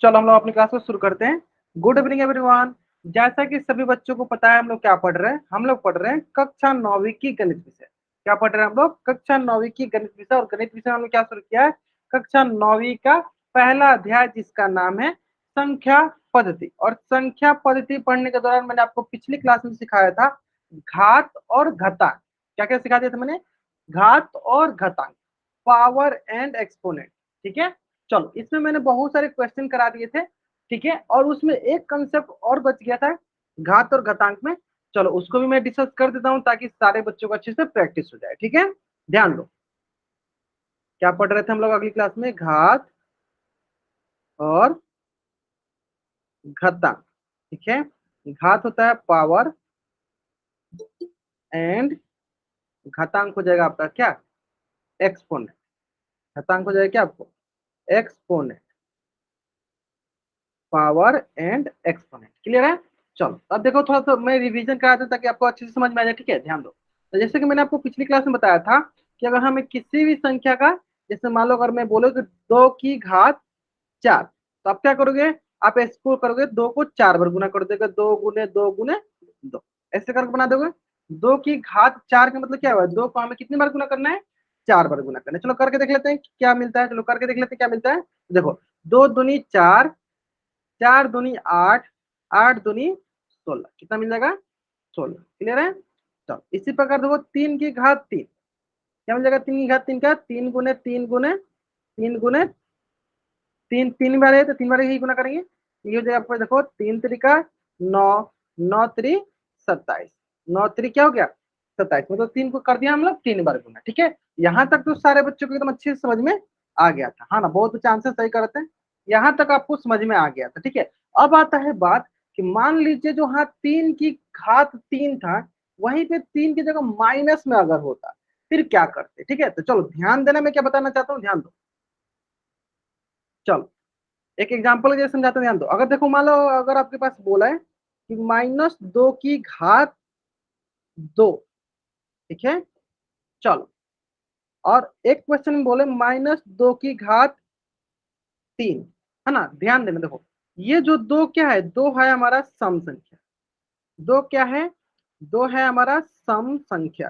चलो हम लोग अपनी क्लास को शुरू करते हैं। Good evening everyone. जैसा कि सभी बच्चों को पता है, हम लोग क्या पढ़ रहे हैं, हम लोग पढ़ रहे हैं कक्षा 9वीं की गणित विषय। क्या पढ़ रहे हैं हम लोग? कक्षा 9वीं की गणित विषय। और गणित विषय हमने क्या शुरू किया है? कक्षा 9वीं का पहला अध्याय जिसका नाम है संख्या पद्धति। और संख्या पद्धति पढ़ने के दौरान मैंने आपको पिछली क्लास में सिखाया था घात और घातांक। क्या क्या सिखा दिया था मैंने? घात और घातांक, पावर एंड एक्सपोनेंट। ठीक है। चलो, इसमें मैंने बहुत सारे क्वेश्चन करा दिए थे। ठीक है। और उसमें एक कंसेप्ट और बच गया था घात और घातांक में। चलो, उसको भी मैं डिस्कस कर देता हूं ताकि सारे बच्चों को अच्छे से प्रैक्टिस हो जाए। ठीक है। ध्यान दो, क्या पढ़ रहे थे हम लोग अगली क्लास में? घात और घातांक। ठीक है। घात होता है पावर एंड घातांक हो जाएगा आपका क्या? एक्सपोनेंट। घातांक हो जाएगा क्या आपको? Exponent. Power and exponent. Clear है? चलो, अब देखो थोड़ा सा मैं रिवीजन करा दूं ताकि आपको अच्छे से समझ में आ जाए। ठीक है, ध्यान दो। तो जैसे कि मैंने आपको पिछली क्लास में बताया था कि अगर हमें किसी भी संख्या का, जैसे मान लो अगर मैं बोलो कि 2 की घात 4, तो आप क्या करोगे? आप इसको करोगे 2 को 4 बार गुना कर दोगे, 2 गुने 2 गुने 2, ऐसे करके बना दोगे। 2 की घात 4 का मतलब क्या हुआ? 2 को हमें कितनी बार गुना करना है? 4 बार गुना करना है। चलो करके देख लेते हैं कि क्या मिलता है। चलो करके देख लेते हैं क्या मिलता है। देखो, 2 दूनी 4, 4 दूनी 8, 8 दूनी 16, कितना मिल जाएगा? 16। क्लियर है? तो इसी प्रकार देखो 3 की घात 3, क्या मिल जाएगा? 3 की घात 3 का 3 गुने 3 गुने 3, 3 बार है तो 3 बार ही गुना करेंगे। ये हो जाएगा आपको, देखो 3 त्रिका 9, 9 त्रि 27, 9 त्रि क्या हो गया? 27। मतलब 3 को कर दिया हम लोग 3 बार गुना। ठीक है। यहाँ तक तो सारे बच्चों को एकदम अच्छे से समझ में आ गया था, हाँ ना? बहुत अच्छे आंसर सही करते हैं। यहाँ तक आपको समझ में आ गया था। ठीक है। अब आता है बात कि मान लीजिए जो हाँ 3 की घात 3 था, वहीं पे 3 की जगह माइनस में अगर होता, फिर क्या करते? ठीक है। तो चलो ध्यान देना, मैं क्या बताना चाहता हूँ, ध्यान दो। चलो, एक एग्जाम्पल जैसे समझाते हैं, ध्यान दो। अगर देखो मान लो अगर आपके पास बोला है कि -2 की घात 2। ठीक है। चलो, और एक क्वेश्चन में बोले -2 की घात 3, है ना? ध्यान देना, देखो ये जो 2 क्या है? 2 है हमारा सम संख्या। 2 क्या है? 2 है हमारा सम संख्या।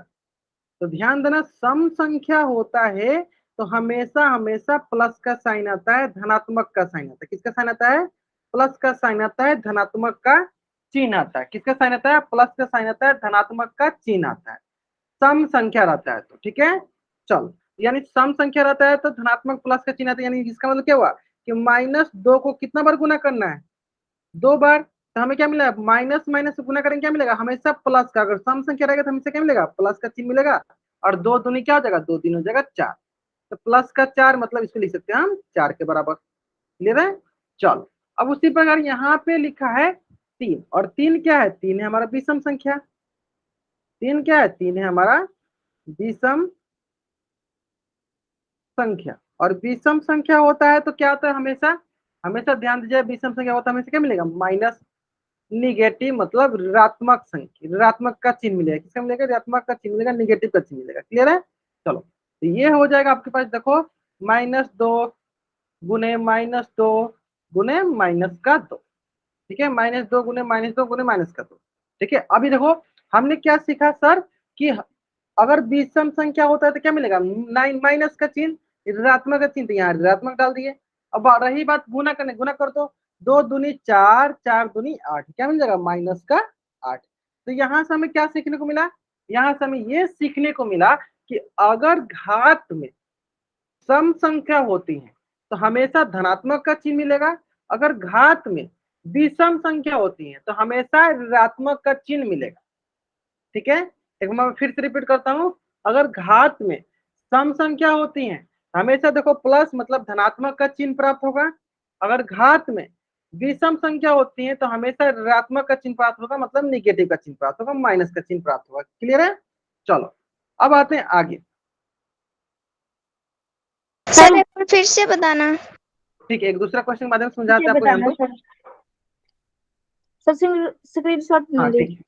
तो ध्यान देना, सम संख्या होता है तो हमेशा हमेशा प्लस का साइन आता है, धनात्मक का साइन आता है। किसका साइन आता है? प्लस का साइन आता है, धनात्मक का चिन्ह आता है। किसका साइन आता है? प्लस का साइन आता है, धनात्मक का चिन्ह आता है। सम संख्या रहता है तो। ठीक है। चलो, यानी सम संख्या रहता है तो धनात्मक प्लस का चिन्ह आता है, यानी इसका मतलब क्या हुआ कि -2 को कितना बार गुना करना है? 2 बार। तो हमें क्या मिलेगा? माइनस माइनस से गुना करेंगे, क्या मिलेगा? हमेशा प्लस का। अगर सम संख्या रहेगा तो हमेशा क्या मिलेगा? प्लस का चिन्ह मिलेगा। और 2 दूनी क्या हो जाएगा? 2 तीन हो जाएगा 4। तो +4 मतलब इसको लिख सकते हैं हम 4 के बराबर। क्लियर है? चलो, अब उसी प्रकार यहाँ पे लिखा है 3, और 3 क्या है? 3 है हमारा विषम संख्या। 3 क्या है? 3 है हमारा विषम संख्या। और विषम संख्या होता है तो क्या होता है? हमेशा हमेशा ध्यान दीजिए, विषम संख्या होता है हमेशा क्या मिलेगा? माइनस, निगेटिव मतलब ऋणात्मक संख्या, ऋणात्मक का चिन्ह मिलेगा। किसका मिलेगा? ऋणात्मक का चिन्ह मिलेगा, निगेटिव का चिन्ह मिलेगा। क्लियर है? चलो, तो ये हो जाएगा आपके पास, देखो -2 गुने -2 गुने -2। ठीक है। -2 गुने -2 गुने -2 ठीक है। अभी देखो हमने क्या सीखा सर कि अगर विषम संख्या होता है तो क्या मिलेगा? माइनस का चिन्ह, ऋणात्मक का चिन्ह, तो यहाँ ऋणात्मक डाल दिए। अब रही बात गुना करने, गुना कर दो। 2 दूनी 4, 4 दूनी 8, क्या मिल जाएगा? -8। तो यहाँ से हमें क्या सीखने को मिला? यहाँ से हमें ये सीखने को मिला कि अगर घात में सम संख्या होती है तो हमेशा धनात्मक का चिन्ह मिलेगा। अगर घात में विषम संख्या होती है तो हमेशा ऋणात्मक का चिन्ह मिलेगा। ठीक है। एक बार मैं फिर से रिपीट करता हूं, अगर घात में सम संख्या होती है हमेशा देखो प्लस मतलब धनात्मक का चिन्ह प्राप्त होगा। अगर घात में विषम संख्या होती है तो हमेशा ऋणात्मक का चिन्ह प्राप्त होगा, मतलब निगेटिव का चिन्ह प्राप्त होगा, माइनस का चिन्ह प्राप्त होगा। क्लियर है? चलो, अब आते हैं आगे। सर एक बार फिर से बताना। ठीक है, एक दूसरा क्वेश्चन के माध्यम से फिर समझाते हैं आपको, ध्यान बताना दो। सर। सर स्क्रीनशॉट हाँ ले ली। ठीक है,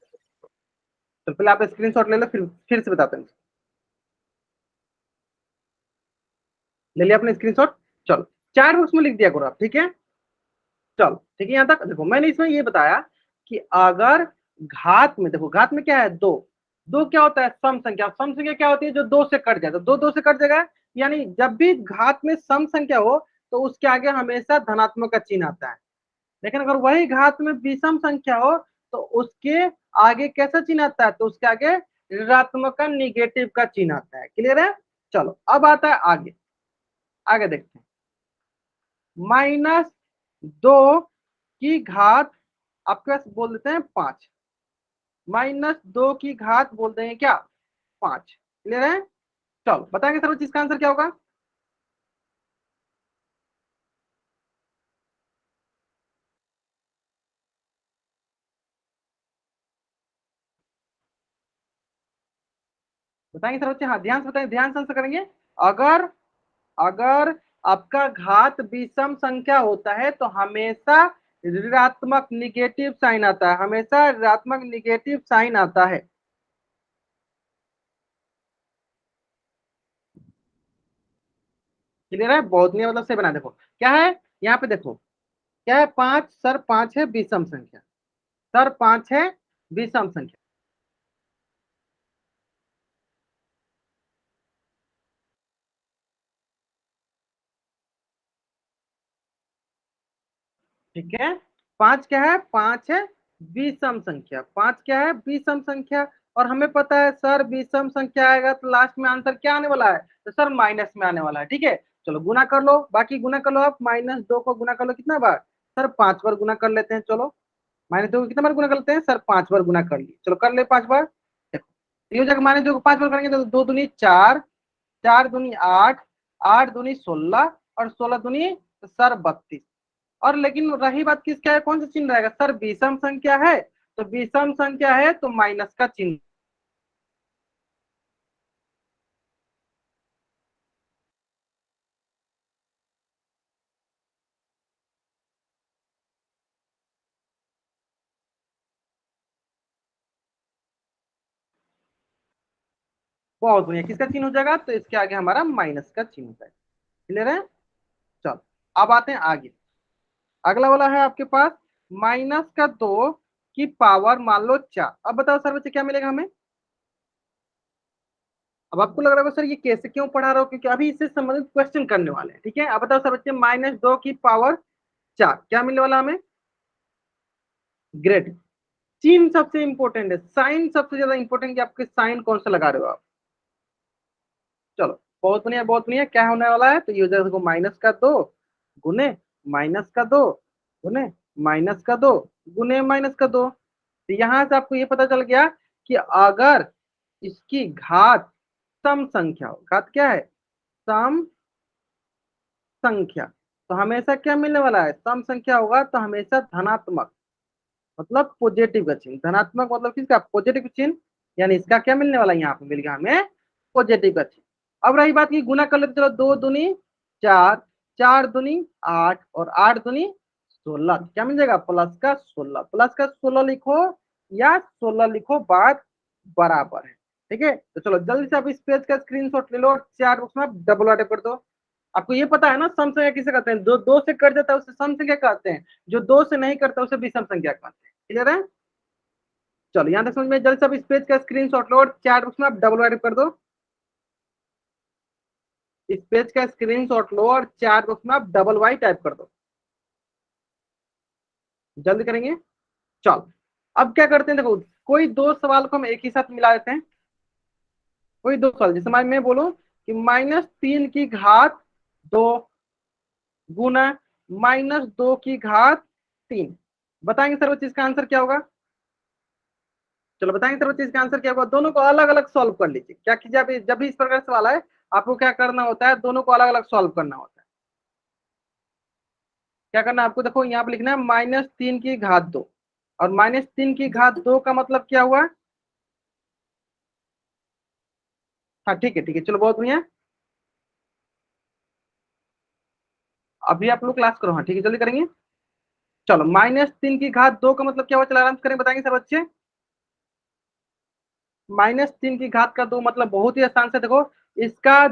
तो पहले आप स्क्रीनशॉट ले लो, फिर से बताते हैं। ले लिया आपने स्क्रीनशॉट? चलो, 4 बॉक्स में लिख दिया करो आप। ठीक है। चलो ठीक है, यहाँ तक देखो मैंने इसमें ये बताया कि अगर घात में, देखो घात में क्या है, दो, दो क्या होता है, सम संख्या। सम संख्या क्या होती है, जो दो से कट जाए, तो दो दो से कट जाएगा, यानी जब भी घात में सम संख्या हो तो उसके आगे हमेशा धनात्मक का चिन्ह आता है। लेकिन अगर वही घात में विषम संख्या हो तो उसके आगे कैसा चिन्ह आता है, तो उसके आगे ऋणात्मक का, निगेटिव का चिन्ह आता है। क्लियर है? चलो अब आता है आगे, आगे देखते हैं। -2 की घात आपके पास बोल देते हैं 5, -2 की घात बोलते हैं क्या, 5। क्लियर है? चलो बताएंगे सर इसका आंसर क्या होगा। बताएंगे सर बच्चे, हाँ ध्यान से बताएंगे, ध्यान से आंसर करेंगे। अगर अगर आपका घात विषम संख्या होता है तो हमेशा ऋणात्मक, निगेटिव साइन आता है, हमेशा ऋणात्मक निगेटिव साइन आता है। क्लियर है? बहुत नहीं, मतलब से बना, देखो क्या है यहाँ पे, देखो क्या है, 5 सर, 5 है विषम संख्या, सर 5 है विषम संख्या। ठीक है, 5 क्या है, 5 है विषम संख्या, 5 क्या है, विषम संख्या। और हमें पता है सर विषम संख्या आएगा तो लास्ट में आंसर क्या आने वाला है, तो सर माइनस में आने वाला है। ठीक है, चलो गुना कर लो, बाकी गुना कर लो आप, -2 को गुना कर लो कितना बार, सर 5 बार गुना कर लेते हैं। चलो -2 को कितना बार गुना कर लेते हैं, सर 5 बार गुना कर लिए, चलो कर ले 5 बार। देखो ये हो जाएगा, -2 को 5 बार करेंगे तो 2 दूनी 4, 4 दूनी 8, 8 दूनी 16, और 16 दूनी सर 32। और लेकिन रही बात किसका है, कौन सा चिन्ह रहेगा, सर विषम संख्या है, तो विषम संख्या है तो माइनस का चिन्ह। बहुत बढ़िया, किसका चिन्ह हो जाएगा, तो इसके आगे हमारा माइनस का चिन्ह हो जाएगा। क्लियर है? चलो अब आते हैं आगे, अगला वाला है आपके पास -2 की पावर मान लो 4। अब बताओ सर बच्चे क्या मिलेगा हमें। अब आपको लग रहा होगा सर ये कैसे, क्यों पढ़ा रहा हो, क्योंकि अभी इससे संबंधित क्वेश्चन करने वाले हैं। ठीक है, अब बताओ सर बच्चे, -2 की पावर 4 क्या मिलने वाला हमें, ग्रेट। चिन्ह सबसे इंपॉर्टेंट है, साइन सबसे ज्यादा इंपॉर्टेंट कि आपके साइन कौन सा लगा रहे हो आप। चलो बहुत बढ़िया, बहुत बढ़िया, क्या होने वाला है, तो ये हो जाएगा देखो, -2 गुने -2 गुने -2 गुने -2। तो यहां से आपको ये पता चल गया कि अगर इसकी घात सम संख्या हो, घात क्या है, सम संख्या, तो हमेशा क्या मिलने वाला है, सम संख्या होगा तो हमेशा धनात्मक, मतलब पॉजिटिव का चिन्ह, धनात्मक मतलब किसका, पॉजिटिव चिन्ह, यानी इसका क्या मिलने वाला है, यहाँ पे मिल गया हमें पॉजिटिव का चिन्ह। अब रही बात की गुना कर लेते, चलो 2 दूनी 4, 4 दूनी 8, और 8 दूनी 16, क्या मिल जाएगा, +16, +16 लिखो या 16 लिखो, बात बराबर है। ठीक है, तो चलो जल्दी से आप इस पेज का स्क्रीनशॉट ले लो और चैट बॉक्स में आप डबल अटैक कर दो। आपको ये पता है ना सम संख्या किसे कहते हैं, दो दो से कट जाता है उसे सम संख्या कहते हैं, जो दो से नहीं करता उसे विषम संख्या कहते हैं। क्लियर है? चलो यहाँ तक समझ में, जल्दी से आप इस पेज का स्क्रीनशॉट लो और चैट बॉक्स में आप डबल टाइप कर दो। इस पेज का स्क्रीनशॉट लो और चैट बॉक्स में आप डबल वाई टाइप कर दो, जल्दी करेंगे। चलो अब क्या करते हैं, देखो कोई दो सवाल को हम एक ही साथ मिला देते हैं। कोई दो सवाल, जैसे मैं बोलूं कि -3 की घात 2 गुना -2 की घात 3, बताएंगे सर वो चीज का आंसर क्या होगा। चलो बताएंगे सर वो चीज का आंसर क्या होगा, दोनों को अलग अलग सॉल्व कर लीजिए। क्या कीजिए, जब भी इस प्रकार सवाल आए आपको क्या करना होता है, दोनों को अलग अलग सॉल्व करना होता है। क्या करना है आपको, देखो यहाँ पे लिखना है -3 की घात 2, और -3 की घात 2 का मतलब क्या हुआ। हाँ ठीक है, ठीक है, चलो बहुत बढ़िया, अभी आप लोग क्लास करो, हाँ ठीक है जल्दी करेंगे। चलो -3 की घात 2 का मतलब क्या हुआ, चलो आराम से करें, बताएंगे सब बच्चे। -3 की घात का 2 मतलब बहुत ही आसान से, देखो इसका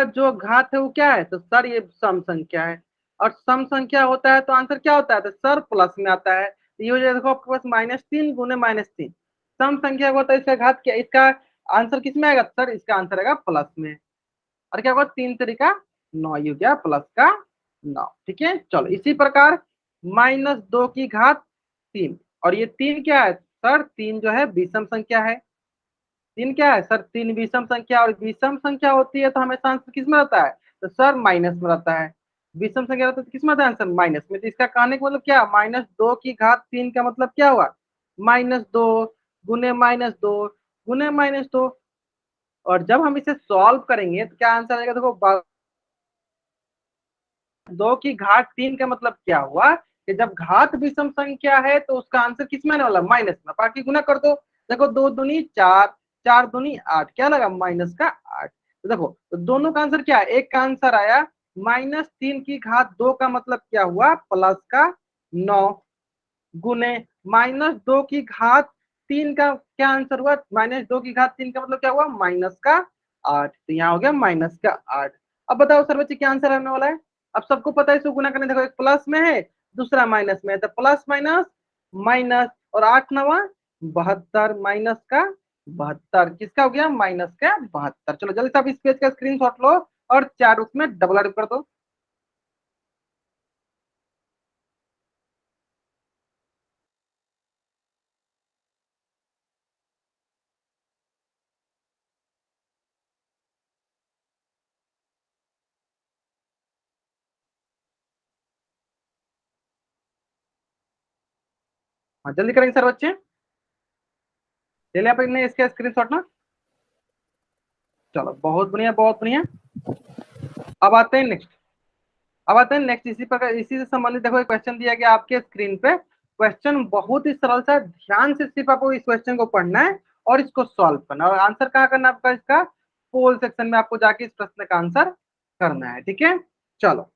जो घात है वो क्या है, तो सर ये सम संख्या है। और सम संख्या होता है तो आंसर क्या होता है, तो सर प्लस में आता है। तो ये हो जाएगा देखो आपके पास -3 गुने -3। सम संख्या होता है इसका घात क्या, इसका आंसर किस में आएगा सर, इसका आंसर आएगा प्लस में। और क्या होगा 3 तरीका 9, ये हो गया प्लस का 9। ठीक है, चलो इसी प्रकार -2 की घात 3, और ये 3 क्या है सर, 3 जो है विषम संख्या है। 3 क्या है सर, 3 विषम संख्या, और विषम संख्या होती है तो हमेशा आंसर किस में रहता है, तो सर माइनस में रहता है। विषम संख्या रहता है तो किस में रहता है आंसर, माइनस में। तो इसका कहने का मतलब क्या, -2 की घात 3 का मतलब क्या हुआ, -2 गुने -2 गुने -2। और जब हम इसे सॉल्व करेंगे तो क्या आंसर आएगा, देखो 2 की घात 3 का मतलब क्या हुआ कि जब घात विषम संख्या है तो उसका आंसर किस में आने वाला, माइनस में। बाकी गुना कर दो, देखो 2 दूनी 4, 4 दूनी 8, क्या लगा -8। तो देखो तो दोनों का आंसर क्या है, एक का आंसर आया -3 की घात 2 का मतलब क्या हुआ, प्लस का 9 गुने -2 की घात 3 का क्या आंसर हुआ, -2 की घात 3 का मतलब क्या हुआ, -8। तो यहाँ हो गया -8। अब बताओ सर बच्चे क्या आंसर आने वाला है। अब सबको पता है इसको गुना करने, देखो एक प्लस में है दूसरा माइनस में है, तो प्लस माइनस माइनस, और 8 9 72, माइनस का 72, किसका हो गया, माइनस का 72। चलो जल्दी से आप इस पेज का स्क्रीनशॉट लो और चार उसमें डबल एड कर दो। हाँ जल्दी करेंगे सर बच्चे, ले लिया आपने इसका स्क्रीनशॉट ना। चलो बहुत बढ़िया बहुत बढ़िया। अब आते हैं नेक्स्ट, अब आते हैं नेक्स्ट, इसी प्रकार इसी से संबंधित देखो एक क्वेश्चन दिया गया आपके स्क्रीन पे। क्वेश्चन बहुत ही सरल सा, ध्यान से सिर्फ आपको इस क्वेश्चन को पढ़ना है और इसको सॉल्व करना है, और आंसर कहाँ करना है आपका, इसका पोल सेक्शन में आपको जाके इस प्रश्न का आंसर करना है। ठीक है, चलो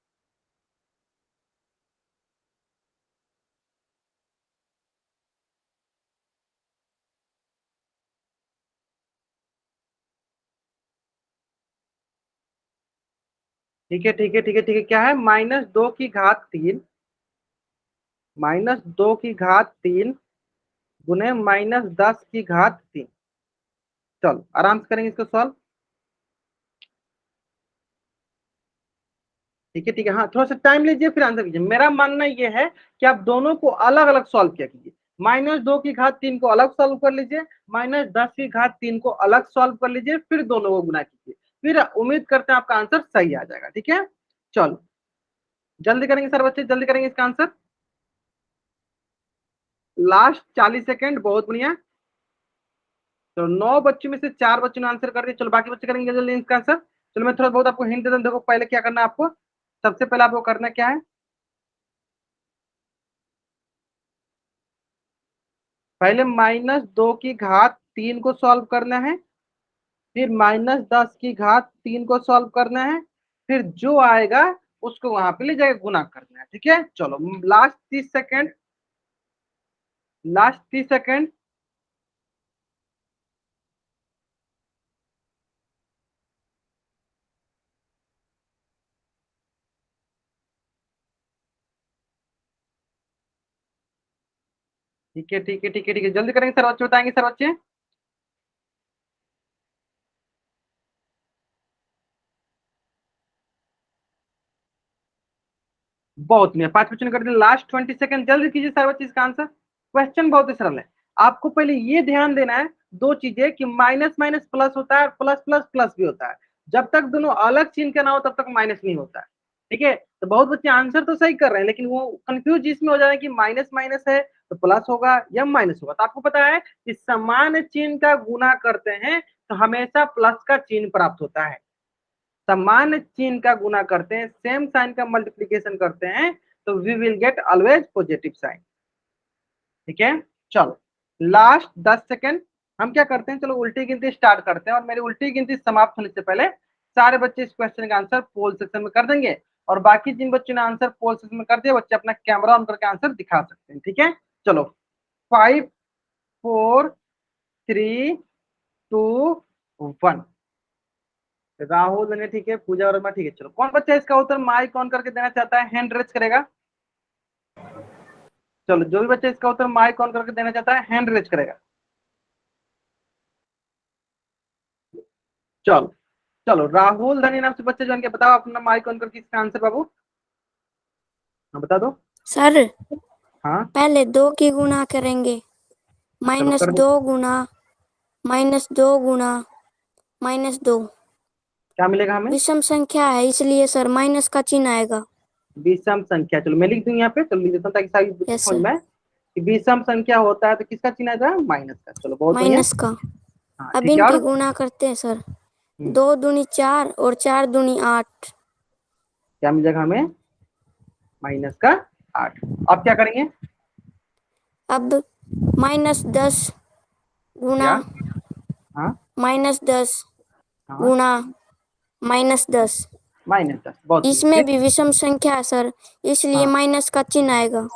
ठीक है ठीक है ठीक है ठीक है, क्या है, -2 की घात 3, -2 की घात 3 गुने -10 की घात 3। चलो आराम से करेंगे इसको सॉल्व। ठीक है हाँ, थोड़ा सा टाइम लीजिए फिर आंसर कीजिए। मेरा मानना ये है कि आप दोनों को अलग अलग सॉल्व किया कीजिए, -2 की घात 3 को अलग सॉल्व कर लीजिए, -10 की घात 3 को अलग सॉल्व कर लीजिए, फिर दोनों को गुना कीजिए, फिर उम्मीद करते हैं आपका आंसर सही आ जाएगा। ठीक है, चलो जल्दी करेंगे सर बच्चे, जल्दी करेंगे इसका आंसर। लास्ट 40 सेकेंड, बहुत बढ़िया। तो 9 बच्चों में से 4 बच्चों ने आंसर कर दिया, चलो बाकी बच्चे करेंगे जल्दी इसका आंसर। चलो मैं थोड़ा बहुत आपको हिंट दे दूं, देखो पहले क्या करना है आपको, सबसे पहले आपको करना क्या है, पहले -2 की घात 3 को सॉल्व करना है, फिर -10 की घात 3 को सॉल्व करना है, फिर जो आएगा उसको वहां पे ले जाकर गुना करना है। ठीक है, चलो लास्ट 30 सेकेंड, लास्ट 30 सेकेंड। ठीक है ठीक है ठीक है ठीक है, जल्दी करेंगे सर बच्चे, बताएंगे सर बच्चे। बहुत नहीं, 5 बच्चों ने कर दिया, लास्ट 20 सेकेंड, जल्दी कीजिए सर बच्चे इसका आंसर। क्वेश्चन बहुत ही सरल है, आपको पहले ये ध्यान देना है दो चीजें, कि माइनस माइनस प्लस होता है, प्लस प्लस प्लस भी होता है। जब तक दोनों अलग चिन्ह का ना हो तब तक माइनस नहीं होता है। ठीक है, तो बहुत बच्चे आंसर तो सही कर रहे हैं लेकिन वो कंफ्यूज इसमें हो जा रहे हैं कि माइनस माइनस है तो प्लस होगा या माइनस होगा। तो आपको पता है कि समान चिन्ह का गुना करते हैं तो हमेशा प्लस का चिन्ह प्राप्त होता है, समान चिन्ह का गुना करते हैं, सेम साइन का मल्टीप्लीकेशन करते हैं, तो we will get always positive sign. ठीक है, चलो लास्ट 10 सेकेंड, हम क्या करते हैं, चलो उल्टी गिनती स्टार्ट करते हैं, और मेरी उल्टी गिनती समाप्त होने से पहले सारे बच्चे इस क्वेश्चन का आंसर पोल सेक्शन में कर देंगे, और बाकी जिन बच्चों ने आंसर पोल सेक्शन में कर दिया बच्चे अपना कैमरा ऑन करके आंसर दिखा सकते हैं। ठीक है, चलो 5 4 3 2 1। राहुल ने, ठीक है, पूजा वर्मा, ठीक है। चलो, कौन बच्चा इसका उत्तर माइक ऑन करके देना चाहता है, हैंड रेज करेगा। चलो, जो भी बच्चा इसका उत्तर माइक ऑन करके देना चाहता है, हैंड रेज करेगा। चलो चलो, राहुल धनी नाम से बच्चे जो इनके, बताओ अपना माइक ऑन करके इसका आंसर बाबू। हाँ, बता दो। सर हाँ, पहले 2 की गुणा करेंगे, चलो -2 कर दो। गुणा -2 गुणा -2। क्या मिलेगा हमें? विषम संख्या है इसलिए सर माइनस का चिन्ह आएगा। विषम संख्या, चलो मैं लिख दूं यहाँ पे, चलो लिख देता हूँ ताकि सारी बच्चे यस समझ सर, में आए कि विषम संख्या होता है तो किसका चिन्ह आएगा, माइनस का। चलो बहुत बढ़िया। माइनस का। हाँ अब ठीक है, इनकी और गुणा करते हैं सर, हम्म, 2 दूनी 4 और 4 दूनी 8। क्या मिल जाएगा हमें, -8। अब क्या करेंगे? अब -10 गुणा क्या? हाँ -10 हाँ, गुणा -10। -10, बहुत बढ़िया। इसमें फिर भी विषम संख्या है सर, इसलिए हाँ, माइनस का चिन्ह आएगा।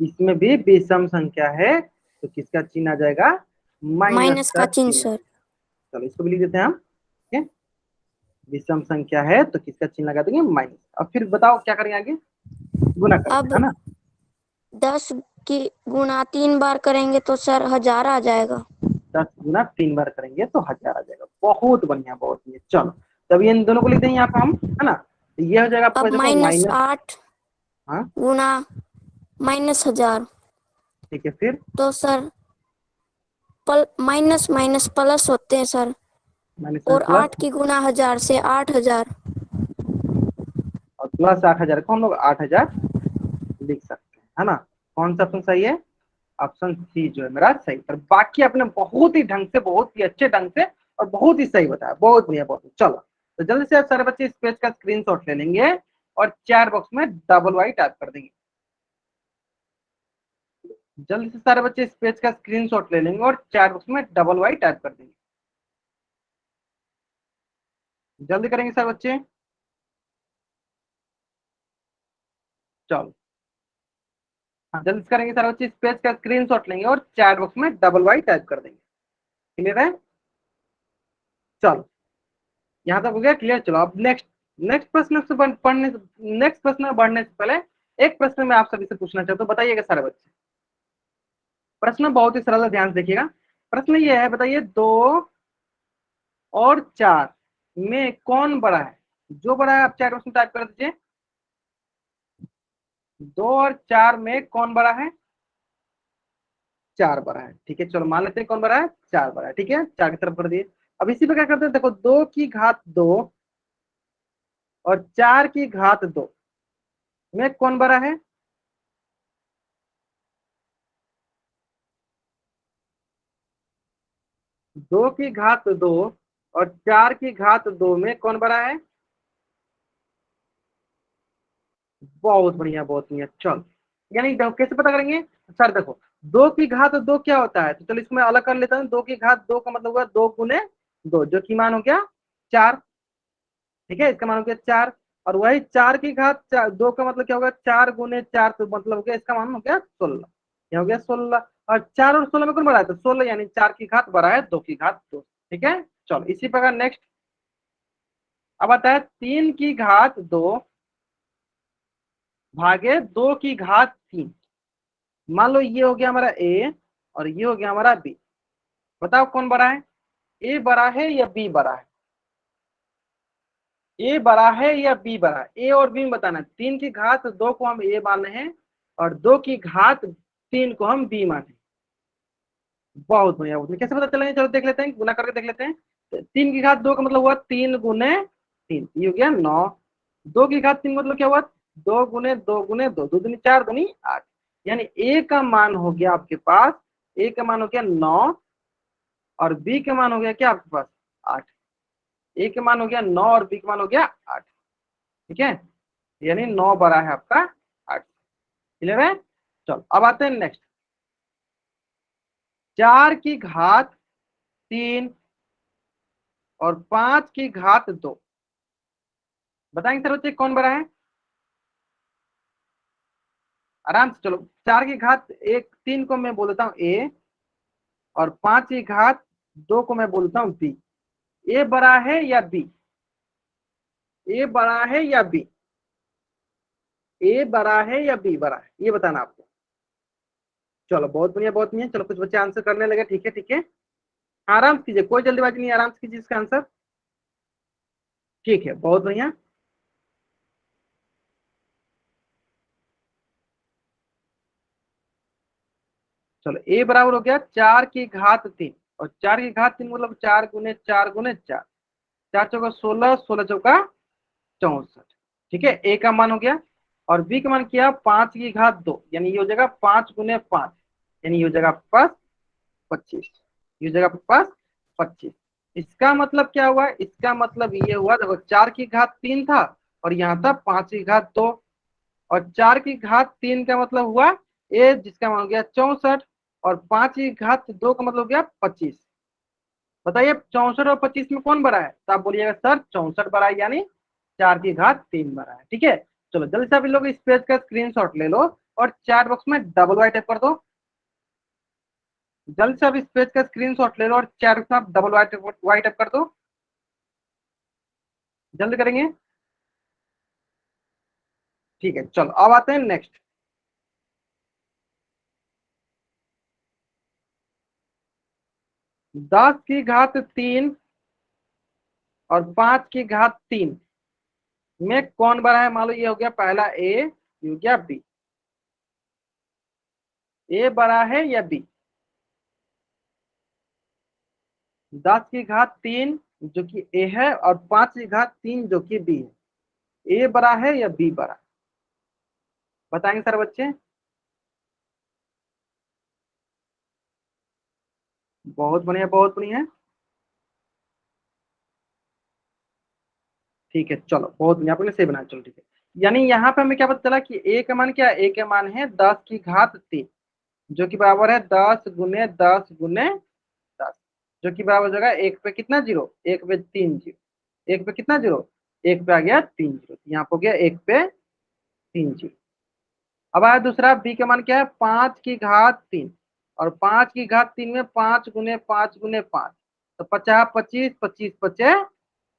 इसमें भी विषम संख्या है तो किसका चिन्ह आ जाएगा, माइनस माइनस का का चिन्ह चिन्ह। सर। चलो इसको भी लिख देते हैं हम, ठीक है। विषम संख्या है तो किसका चिन्ह लगा देंगे, माइनस। अब फिर बताओ क्या करेंगे आगे, गुना करेंगे, है अब ना। 10 की गुणा 3 बार करेंगे तो सर 1000 आ जाएगा। 10 गुना 3 बार करेंगे तो 1000 आ जाएगा। बहुत बढ़िया, बहुत बढ़िया। चलो, तब ये इन दोनों को लिख देंगे यहाँ पे हम, है ना। तो ये हो जाएगा आपका, अब देखो माइनस। -8 हाँ गुणा -1000। ठीक है, फिर तो सर माइनस माइनस प्लस होते हैं सर, माइनस और प्लस, 8 की गुणा 1000 से 8000। और प्लस 8000 को हम लोग 8000 लिख सकते हैं, है ना। कौन सा ऑप्शन सही है? ऑप्शन सी जो है मेरा सही। पर बाकी आपने बहुत ही ढंग से, बहुत ही अच्छे ढंग से और बहुत ही सही बताया, बहुत बढ़िया, बहुत बढ़िया। चलो, तो जल्दी से आप सारे बच्चे इस पेज का स्क्रीनशॉट ले लेंगे और चैट बॉक्स में डबल वाई टाइप कर देंगे। जल्दी से सारे बच्चे इस पेज का स्क्रीनशॉट ले लेंगे और चैट बॉक्स में डबल वाई टाइप कर देंगे। जल्दी करेंगे सारे बच्चे। चलो, हाँ जल्दी से करेंगे सारे बच्चे, इस पेज का स्क्रीनशॉट लेंगे और चैट बॉक्स में डबल वाई टाइप कर देंगे। क्लियर है? चलो, यहाँ तक हो गया क्लियर। चलो, अब नेक्स्ट नेक्स्ट प्रश्न से पढ़ने, नेक्स्ट प्रश्न में बढ़ने से पहले एक प्रश्न मैं आप सभी से पूछना चाहता हूँ, बताइएगा सारे बच्चे। प्रश्न बहुत ही सरल है, ध्यान से देखिएगा। प्रश्न ये है, बताइए 2 और 4 में कौन बड़ा है? जो बड़ा है आप चैट बॉक्स में टाइप कर दीजिए। 2 और 4 में कौन बड़ा है? 4 बड़ा है, ठीक है। चलो मान लेते हैं कौन बड़ा है, 4 बड़ा है, ठीक है। 4 की तरफ कर दिए। अब इसी पे क्या करते हैं, देखो 2 की घात 2 और 4 की घात 2 में कौन बड़ा है? 2 की घात 2 और 4 की घात 2 में कौन बड़ा है? बहुत बढ़िया, बहुत बढ़िया। चलो, यानी कैसे पता करेंगे सर, देखो 2 की घात 2 क्या होता है, तो चलो इसको मैं अलग कर लेता हूँ। 2 की घात 2 का मतलब हुआ 2 गुने 2, जो कि मान हो गया 4, ठीक है। इसका मान हो गया 4। और वही 4 की घात 2 का मतलब क्या होगा, 4 गुने 4, तो मतलब हो गया, इसका मान हो गया 16। यह हो गया 16। और 4 और 16 में कौन बड़ा है, तो 16, यानी 4 की घात बड़ा है 2 की घात 2, ठीक है। चलो इसी प्रकार नेक्स्ट, अब आता है 3 की घात 2 भागे 2 की घात 3। मान लो ये हो गया हमारा ए और ये हो गया हमारा बी। बताओ कौन बड़ा है, ए बड़ा है या बी बड़ा है? ए बड़ा है या बी बड़ा है? ए और बी में बताना है। 3 की घात 2 को हम ए माने हैं और 2 की घात 3 को हम बी माने। बहुत बढ़िया, बहुत बढ़िया। कैसे पता चलेंगे, चलो देख लेते हैं, गुना करके देख लेते हैं। 3 की घात 2 का मतलब हुआ 3 गुने 3, ये हो गया 9। 2 की घात 3 मतलब क्या हुआ, 2 गुने 2 गुने 2, 2 दूनी 4 दूनी 8, यानी ए का मान हो गया आपके पास, ए का मान हो गया 9 और बी का मान हो गया क्या आपके पास, 8। ए का मान हो गया 9 और बी का मान हो गया 8, ठीक है। यानी 9 बड़ा है आपका 8। क्लियर है? चलो अब आते हैं नेक्स्ट, 4 की घात 3 और 5 की घात 2। बताएंगे सर बच्चे कौन बड़ा है? आराम से, चलो 4 की घात 3 को मैं बोल देता हूँ ए और 5 की घात 2 को मैं बोलता हूँ बी। ए बड़ा है या बी? ए बड़ा है या बी, ए बड़ा है या बी बड़ा है, ये बताना आपको। चलो बहुत बढ़िया बहुत बढ़िया, चलो कुछ बच्चे आंसर करने लगे, ठीक है ठीक है, आराम से कीजिए, कोई जल्दीबाजी नहीं, आराम से कीजिए इसका आंसर। ठीक है बहुत बढ़िया। चलो ए बराबर हो गया 4 की घात 3, और 4 की घात 3 मतलब 4 गुने 4 गुने 4, 4 चौका 16, 16 चौका 64, ठीक है, ए का मान हो गया। और बी का मान किया 5 की घात 2, यानी ये हो जाएगा 5 गुने 5, यानी ये हो जाएगा आपके पास 25, ये हो जाएगा आपके पास 25। इसका मतलब क्या हुआ, इसका मतलब ये हुआ, देखो 4 की घात 3 था और यहाँ था 5 की घात 2, और 4 की घात 3 का मतलब हुआ ए, जिसका मान हो गया 64, और 5 की घात 2 का मतलब हो गया 25। बताइए 64 और 25 में कौन बड़ा है, तो आप बोलिएगा सर 64 बड़ा है, यानी 4 की घात 3 बड़ा है, ठीक है। चलो जल्दी से आप इन लोग इस पेज का स्क्रीनशॉट ले लो और चैट बॉक्स में डबल वाई टाइप कर दो। जल्दी से आप इस पेज का स्क्रीनशॉट ले लो और चैट बॉक्स में आप डबल वाई टाइप कर दो, जल्दी करेंगे। ठीक है चलो अब आते हैं नेक्स्ट। 10 की घात 3 और 5 की घात 3 में कौन बड़ा है, मान लो ये हो गया पहला ए, ये हो गया बी, ए बड़ा है या बी। 10 की घात 3 जो कि ए है और 5 की घात 3 जो कि बी है, ए बड़ा है या बी बड़ा है, बताएंगे सर बच्चे। बहुत बढ़िया बहुत बढ़िया, ठीक है चलो बहुत बढ़िया, आपने सही बनाया, चलो ठीक है। यानी यहाँ पे हमें क्या पता चला कि ए का मान क्या है, ए का मान है 10 की घात 3, जो कि बराबर है 10 गुने 10 गुने 10, जो कि बराबर हो जाएगा एक पे कितना जीरो, एक पे 3 जीरो, एक पे कितना जीरो, एक पे आ गया 3 जीरो, यहाँ पे हो गया एक पे 3 जीरो। अब आया दूसरा, बी का मान क्या है 5 की घात 3, और 5 की घात 3 में 5 गुने 5 गुने 5, तो 50 25 25 पचे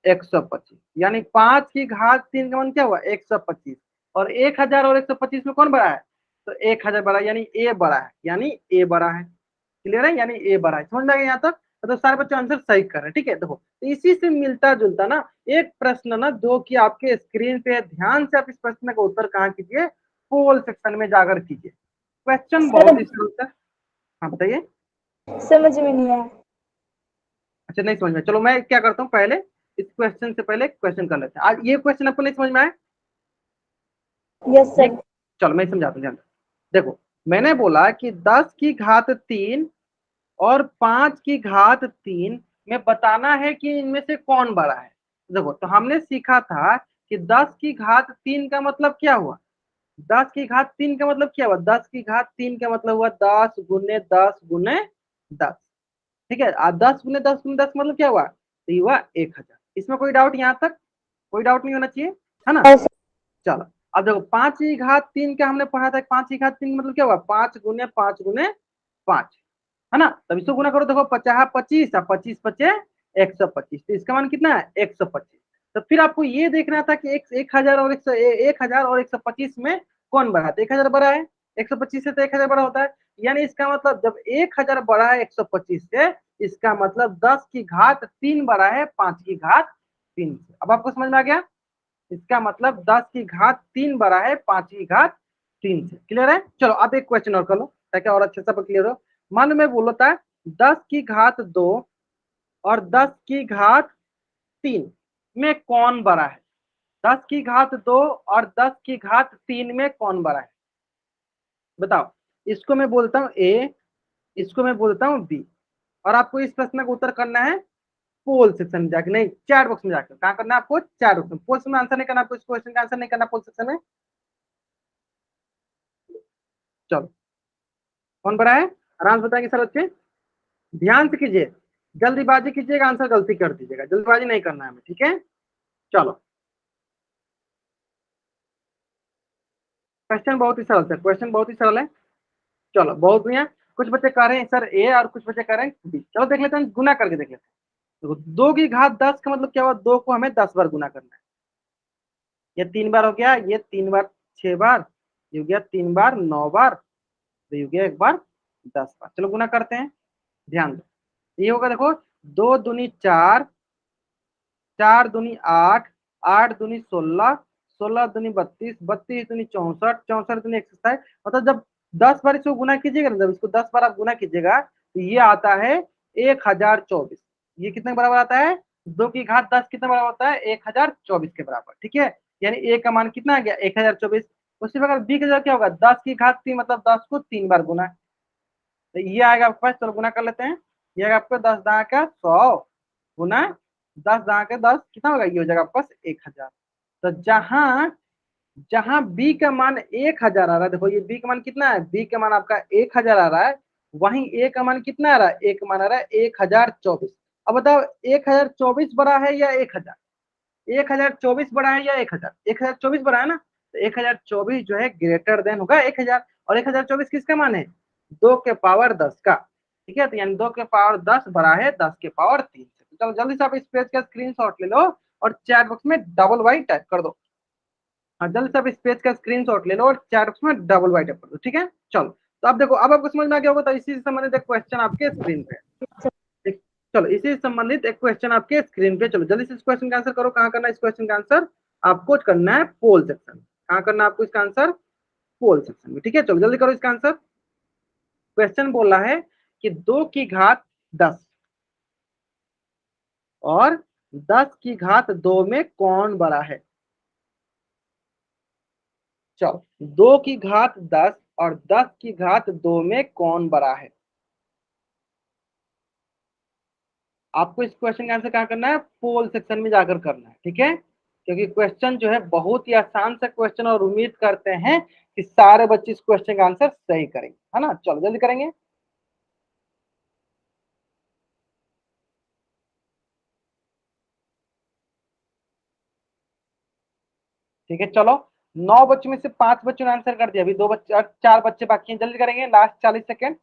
125, यानी 5 की घात 3 का मान क्या हुआ 125, और 1000 और 125 में कौन बड़ा है, तो 1000 बड़ा है, यानी ए बड़ा है, यानी ए बड़ा है, क्लियर है, यानी ए बड़ा है, समझ में आ गया यहाँ तक। तो सारे बच्चे आंसर सही कर रहे हैं, ठीक है। देखो तो इसी से मिलता जुलता ना एक प्रश्न ना जो कि आपके स्क्रीन पे है, ध्यान से आप इस प्रश्न का उत्तर कहाँ कीजिए, पोल सेक्शन में जाकर कीजिए, क्वेश्चन बहुत ही सरल है। हाँ बताइए। समझ में नहीं आया। अच्छा नहीं समझ में, चलो मैं क्या करता हूँ, पहले इस क्वेश्चन से पहले क्वेश्चन कर लेते हैं। आज ये क्वेश्चन आपको नहीं समझ में आया, यस ये सर। चलो मैं समझाता हूँ ध्यान से। देखो मैंने बोला कि 10 की घात 3 और 5 की घात 3 में बताना है कि इनमें से कौन बड़ा है। देखो तो हमने सीखा था कि 10 की घात 3 का मतलब क्या हुआ, 10 की घात 3 का मतलब क्या हुआ, 10 की घात 3 का मतलब हुआ 10 गुने 10 गुने 10, ठीक है। 10 गुने 10 गुने 10 मतलब क्या हुआ, तो ये हुआ 1000। इसमें कोई डाउट यहाँ तक, कोई डाउट नहीं होना चाहिए, है ना। यस चलो अब देखो 5 की घात 3 का हमने पढ़ा था, 5 की घात 3 मतलब क्या हुआ 5 गुने 5 गुने 5, है ना। तब इसको गुना करो, देखो 50 25 और 25 25 125, तो इसका मान कितना है 125। तो फिर आपको ये देखना था कि 1000 और 1000 और 125 में कौन बड़ा है, तो 1000 बड़ा है, 125 से तो 1000 बड़ा होता है, यानी इसका मतलब जब 1000 बड़ा है 125 से, इसका मतलब 10 की घात 3 बड़ा है 5 की घात 3 से। अब आपको समझ में आ गया, इसका मतलब 10 की घात 3 बड़ा है 5 की घात 3 से, क्लियर है। चलो अब एक क्वेश्चन और कर लो ताकि और अच्छे से क्लियर हो। मान लो मैं बोलता है 10 की घात 2 और 10 की घात 3 में कौन बड़ा है, 10 की घात 2 और 10 की घात 3 में कौन बड़ा है, बताओ। इसको मैं बोलता हूँ ए, इसको मैं बोलता हूँ बी, और आपको इस प्रश्न का उत्तर करना है पोल सेक्शन में जाकर, नहीं चैट बॉक्स में जाकर, कहाँ करना है आपको, चैट बॉक्स में। पोल सेक्शन में आंसर नहीं करना आपको, इस क्वेश्चन का आंसर नहीं करना पोल सेक्शन में। चलो कौन बड़ा है, आराम से बताएंगे सर बच्चे, ध्यान से कीजिए, जल्दीबाजी कीजिएगा आंसर गलती कर दीजिएगा, जल्दीबाजी नहीं करना है हमें, ठीक है। चलो क्वेश्चन बहुत ही सरल है, क्वेश्चन बहुत ही सरल है। चलो बहुत बढ़िया, कुछ बच्चे कह रहे हैं सर ए और कुछ बच्चे कह रहे हैं बी, चलो देख लेते हैं, गुना करके देख लेते हैं। देखो 2 की घात 10 का मतलब क्या हुआ, 2 को हमें 10 बार गुना करना है, ये 3 बार हो गया, ये 3 बार 6 बार, ये हो गया 3 बार 9 बार, तो ये हो गया 1 बार 10 बार। चलो गुना करते हैं, ध्यान दो। ये होगा देखो 2 दूनी 4, 4 दूनी 8, 8 दूनी 16, 16 दूनी 32, 32 दूनी 64, 64 दूनी 127। मतलब जब 10 बार इसको गुना कीजिएगा ना, जब इसको 10 बार आप गुना कीजिएगा तो ये आता है 1024। ये कितने के बराबर आता है? 2 की घात 10 कितने बराबर होता है? 1024 के बराबर। ठीक है, यानी ए का मान कितना आ गया? 1024। उसी प्रकार बी का जगह क्या होगा? 10 की घात 3, मतलब 10 को 3 बार गुना। तो ये आएगा आपके पास, चलो गुना कर लेते हैं। ये आएगा आपको 10 दां का 100 गुना 10 दां के 10 कितना होगा? ये हो जाएगा आपके पास 1000। तो जहां जहां बी का मान 1000 आ रहा है, देखो ये बी का मान कितना है? बी का मान आपका 1000 आ रहा है, वहीं ए का मान कितना आ रहा है? ए का मान आ रहा है 1024। अब बताओ 1024 बड़ा है या 1000? 1024 बड़ा है या 1000? 1024 बड़ा है ना, तो 1024 जो है ग्रेटर देन होगा 1000। और 1024 किसका मान है? 2 के पावर 10 का। ठीक है, तो यानी 2 के पावर 10 बड़ा है 10 के पावर 3 से। तो चलो जल्दी से आप इस पेज का स्क्रीनशॉट ले लो और चैट बॉक्स में डबल वाई टाइप कर दो। हाँ, जल्दी से आप इस पेज का स्क्रीनशॉट ले लो और चैट बॉक्स में डबल वाई टाइप कर दो। ठीक है, चलो तो अब देखो, अब आपको समझ में आ गया होगा। तो इसी से संबंधित एक क्वेश्चन आपके स्क्रीन पे है। चलो इसी से संबंधित एक क्वेश्चन आपके स्क्रीन पे, चलो जल्दी से इस क्वेश्चन का आंसर करो। कहाँ करना है इस क्वेश्चन का आंसर? आपको करना है पोल सेक्शन। कहाँ करना है आपको इसका आंसर? पोल सेक्शन में। ठीक है, चलो जल्दी करो इसका आंसर। क्वेश्चन बोल रहा है कि 2 की घात 10 और 10 की घात 2 में कौन बड़ा है? चलो 2 की घात 10 और 10 की घात 2 में कौन बड़ा है? आपको इस क्वेश्चन का आंसर कहाँ करना है? पोल सेक्शन में जाकर करना है। ठीक है, क्योंकि क्वेश्चन जो है बहुत ही आसान सा क्वेश्चन, और उम्मीद करते हैं कि सारे बच्चे इस क्वेश्चन का आंसर सही करेंगे, है ना। चलो जल्दी करेंगे। ठीक है, चलो 9 बच्चों में से 5 बच्चों ने आंसर कर दिया, अभी 2 बच्चे और 4 बच्चे बाकी हैं। जल्दी करेंगे, लास्ट 40 सेकेंड।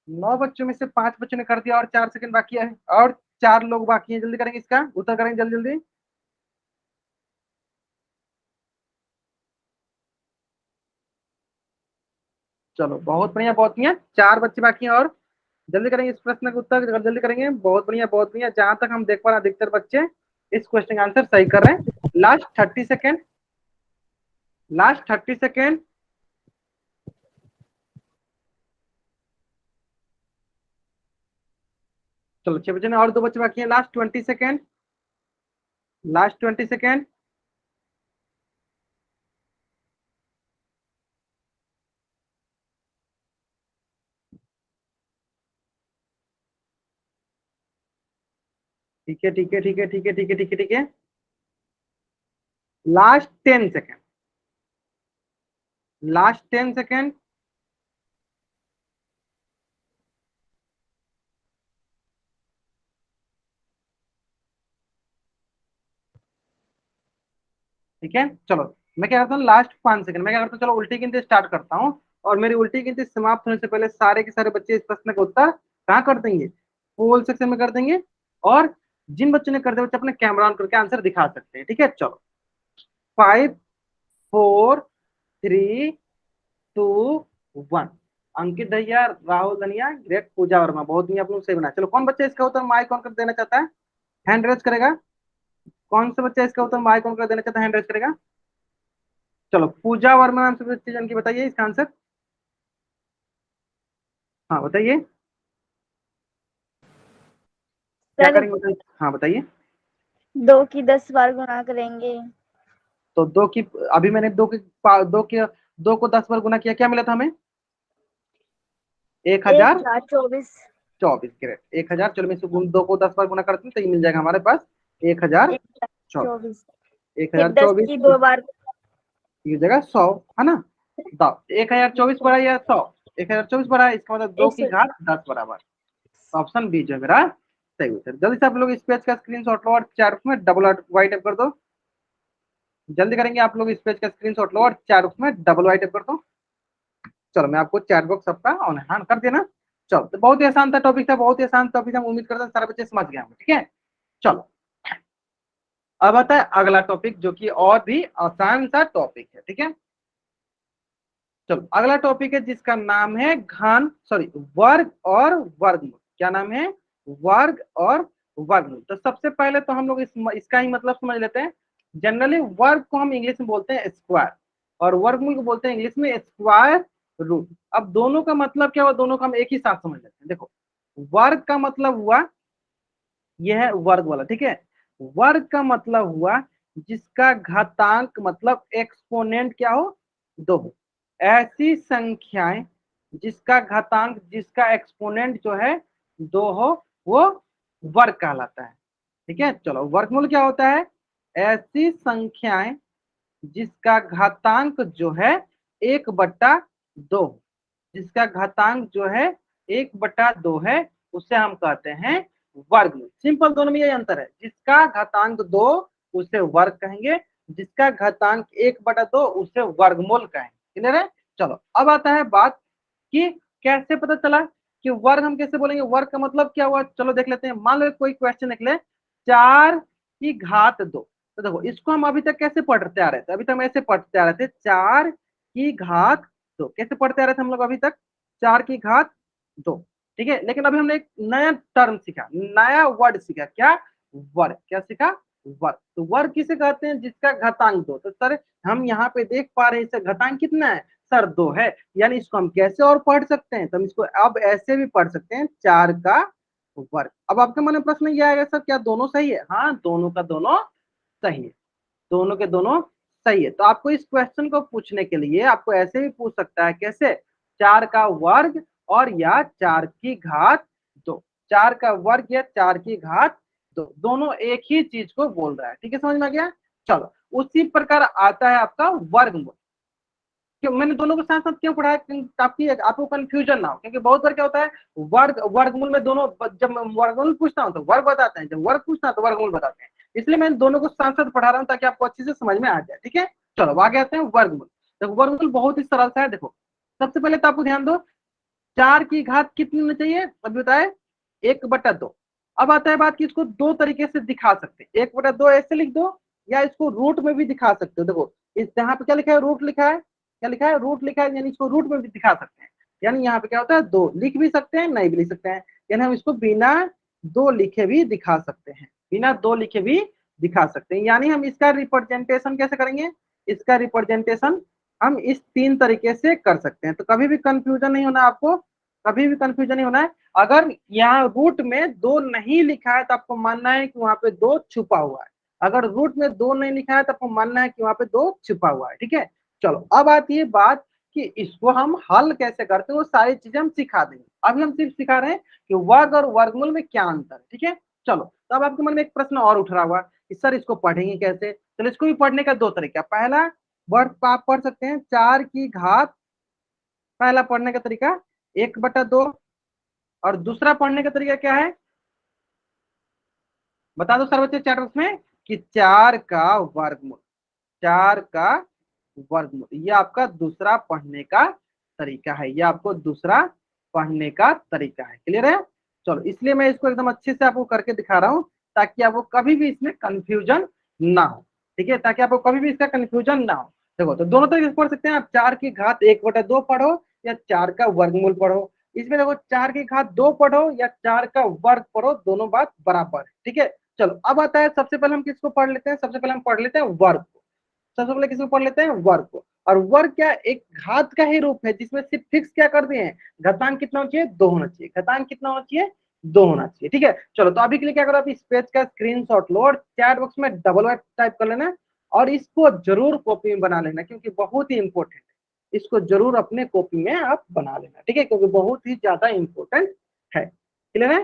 9 बच्चों में से 5 बच्चों ने कर दिया और 4 सेकंड बाकी है, और 4 लोग बाकी हैं। जल्दी करेंगे, इसका उत्तर करेंगे जल्दी जल्दी। चलो बहुत बढ़िया बहुत बढ़िया, 4 बच्चे बाकी हैं, और जल्दी करेंगे इस प्रश्न का उत्तर, जल्दी करेंगे। बहुत बढ़िया बहुत बढ़िया, जहां तक हम देख पा रहे अधिकतर बच्चे इस क्वेश्चन का आंसर सही कर रहे हैं। Last 30 second, last 30 second. चलो 6 बच्चे ने, और 2 बच्चे बाकी हैं। Last 20 second, last 20 second. ठीक है ठीक है ठीक है ठीक है ठीक है ठीक है ठीक है, लास्ट 10 सेकेंड, लास्ट 10 सेकेंड। ठीक है, चलो मैं क्या करता हूँ, लास्ट 5 सेकंड मैं क्या करता हूँ, चलो उल्टी गिनती स्टार्ट करता हूँ, और मेरी उल्टी गिनती समाप्त होने से पहले सारे के सारे बच्चे इस प्रश्न का उत्तर कहाँ कर देंगे? पोल सेक्शन में कर देंगे। और जिन बच्चों ने कर दिया बच्चे अपने कैमरा ऑन करके आंसर दिखा सकते हैं। ठीक है, चलो 5 4 3 2 1। अंकित दहिया, राहुल धनिया, ग्रेट, पूजा वर्मा, बहुत ही आप लोग सही बना। चलो कौन बच्चा इसका उत्तर माइक ऑन कर देना चाहता है? हैंड रेज करेगा। कौन सा बच्चा इसका उत्तर माइक ऑन कर देना चाहता है? हैंड रेज करेगा। चलो पूजा वर्मा नाम से बच्चे जन की बताइए इसका आंसर। हाँ बताइए, क्या सर करेंगे बताइए। हाँ बताइए। 2 की 10 बार गुणा करेंगे। तो 2 की, अभी मैंने 2 को 10 बार गुना किया, क्या मिला था हमें? 1024। 1024। ग्रेट, 1000। चलो मैं इसको 2 को 10 बार गुना करते हैं तो ये मिल जाएगा हमारे पास 1024। 1024। फिर 10 1024 की 2 बार। ये हो जाएगा 100, है ना। 1024 बड़ा या 100? 1024 बड़ा है, इसका मतलब 2 की 100। घात 10 बराबर। तो ऑप्शन बी जो है मेरा सही उत्तर। जल्दी से आप लोग इस पेज का स्क्रीनशॉट लो और चार में डबल वाई टाइप कर दो। जल्दी करेंगे आप लोग, इस पेज का स्क्रीनशॉट लो और चार में डबल वाई टाइप कर दो। चलो मैं आपको चैट बॉक्स सबका ऑन हाँ कर दिया ना। चलो तो बहुत ही आसान था टॉपिक, था बहुत ही आसान टॉपिक था, उम्मीद करता हूँ सारे बच्चे समझ गए होंगे। ठीक है, चलो अब आता है अगला टॉपिक जो कि और भी आसान सा टॉपिक है, ठीक है। चलो अगला टॉपिक है जिसका नाम है वर्ग और वर्गमूल। क्या नाम है? वर्ग और वर्गमूल। तो सबसे पहले तो हम लोग इसका ही मतलब समझ लेते हैं। जनरली वर्ग को हम इंग्लिश में बोलते हैं स्क्वायर और वर्गमूल को बोलते हैं इंग्लिश में स्क्वायर रूट। अब दोनों का मतलब क्या हुआ, दोनों का हम एक ही साथ समझ लेते हैं। देखो वर्ग का मतलब हुआ, यह है वर्ग वाला, ठीक है। वर्ग का मतलब हुआ जिसका घातांक मतलब एक्सपोनेंट क्या हो, 2 हो। ऐसी संख्याएं जिसका घातांक, जिसका एक्सपोनेंट जो है 2 हो, वो वर्ग कहलाता है, ठीक है। चलो वर्गमूल क्या होता है? ऐसी संख्याएं जिसका घातांक जो है 1/2, जिसका घातांक जो है 1/2 है, उसे हम कहते हैं वर्गमूल। सिंपल, दोनों में यही अंतर है। जिसका घातांक 2 उसे वर्ग कहेंगे, जिसका घातांक 1/2 उसे वर्गमूल कहेंगे। क्लियर है? चलो अब आता है बात कि कैसे पता चला कि वर्ग हम कैसे बोलेंगे, वर्ग का मतलब क्या हुआ। चलो देख लेते हैं। मान लो कोई क्वेश्चन निकले 4 की घात 2, तो देखो इसको हम अभी तक कैसे पढ़ते आ रहे थे, अभी तक हम ऐसे पढ़ते आ रहे थे 4 की घात 2। कैसे पढ़ते आ रहे थे हम लोग अभी तक? 4 की घात 2, ठीक है। लेकिन अभी हमने एक नया टर्म सीखा, नया वर्ड सीखा। क्या? वर्ग। क्या सीखा? वर्ग। तो वर्ग किसे कहते हैं? जिसका घातांक 2। तो सर हम यहाँ पे देख पा रहे हैं इसका घातांक कितना है सर? 2 है। यानी इसको हम कैसे और पढ़ सकते हैं? तो हम इसको अब ऐसे भी पढ़ सकते हैं, 4 का वर्ग। अब आपके मन में प्रश्न ये आएगा सर क्या दोनों सही है? हाँ, दोनों का दोनों सही है, दोनों के दोनों सही है। तो आपको इस क्वेश्चन को पूछने के लिए आपको ऐसे भी पूछ सकता है, कैसे? 4 का वर्ग और या 4 की घात 2। 4 का वर्ग या 4 की घात 2, दोनों एक ही चीज को बोल रहा है, ठीक है। समझ में आ गया? चलो उसी प्रकार आता है आपका वर्गमूल। क्यों मैंने दोनों को साथ साथ क्यों पढ़ाया? ताकि आपको कंफ्यूजन ना हो, क्योंकि बहुत बार क्या होता है वर्गमूल में दोनों, जब मैं वर्गमूल पूछता हूँ तो वर्ग बताते हैं, जब वर्ग पूछता हूँ तो वर्गमूल बताते हैं। इसलिए मैं दोनों को साथ साथ पढ़ा रहा हूँ ताकि आपको अच्छे से समझ में आ जाए, ठीक है। चलो आगे आते हैं वर्गमूल। देखो वर्गमूल बहुत ही सरल सा है। देखो सबसे पहले तो आपको ध्यान दो, 4 की घात कितनी होनी चाहिए अभी बताए? 1/2। अब आता है बात कि इसको दो तरीके से दिखा सकते हैं। 1/2 ऐसे लिख दो या इसको रूट में भी दिखा सकते हो। देखो इस यहाँ पे क्या लिखा है? रूट लिखा है। क्या लिखा है? रूट लिखा है, यानी इसको रूट में भी दिखा सकते हैं। यानी यहाँ पे क्या होता है? 2 लिख भी सकते हैं, नहीं भी लिख सकते हैं। यानी हम इसको बिना 2 लिखे भी दिखा सकते हैं, बिना 2 लिखे भी दिखा सकते हैं। यानी हम इसका रिप्रेजेंटेशन कैसे करेंगे? इसका रिप्रेजेंटेशन हम इस 3 तरीके से कर सकते हैं। तो कभी भी कंफ्यूजन नहीं होना आपको, कभी भी कंफ्यूजन नहीं होना है। अगर यहाँ रूट में 2 नहीं लिखा है तो आपको मानना है कि वहां पे 2 छुपा हुआ है। अगर रूट में 2 नहीं लिखा है तो आपको मानना है कि वहां पे 2 छुपा हुआ है, ठीक है। चलो अब आती है बात कि इसको हम हल कैसे करते हैं, वो सारी चीजें हम सिखा देंगे। अभी हम सिर्फ सिखा रहे हैं कि वर्ग और वर्गमूल में क्या अंतर है, ठीक है। चलो तो अब आपके मन में एक प्रश्न और उठ रहा हुआ कि सर इसको पढ़ेंगे कैसे? चलो इसको भी पढ़ने का 2 तरीका। पहला वर्ग आप पढ़ सकते हैं 4 की घात, पहला पढ़ने का तरीका 1/2, और दूसरा पढ़ने का तरीका क्या है बता दो सर बच्चे चैट बॉक्स में, कि 4 का वर्गमूल। 4 का वर्गमूल ये आपका दूसरा पढ़ने का तरीका है, ये आपको दूसरा पढ़ने का तरीका है। क्लियर है? चलो इसलिए मैं इसको एकदम अच्छे से आपको करके दिखा रहा हूँ ताकि आपको कभी भी इसमें कंफ्यूजन ना हो, ठीक है, ताकि आपको कभी भी इसका कंफ्यूजन ना हो। देखो तो दोनों तरीके से पढ़ सकते हैं आप। 4 की घात 1/2 पढ़ो या 4 का वर्गमूल पढ़ो। इसमें देखो 4 की घात 2 पढ़ो या 4 का वर्ग पढ़ो, दोनों बात बराबर है, ठीक है। चलो अब आता है, सबसे पहले हम किसको पढ़ लेते हैं? सबसे पहले हम पढ़ लेते हैं वर्ग को। सबसे पहले किसको पढ़ लेते हैं? वर्ग को। और वर्ग क्या? एक घात का ही रूप है जिसमें सिर्फ फिक्स क्या कर दिए हैं? घातांक कितना होना चाहिए? 2 होना चाहिए। घातांक कितना होना चाहिए? 2 होना चाहिए, ठीक है। चलो तो अभी के लिए क्या करो, आप इस पेज का स्क्रीनशॉट लो और चैट बॉक्स में डबल टाइप कर लेना और इसको जरूर कॉपी में बना लेना, क्योंकि बहुत ही इंपॉर्टेंट है। इसको जरूर अपने कॉपी में आप बना लेना, ठीक है, क्योंकि बहुत ही ज्यादा इंपॉर्टेंट है। क्लियर है?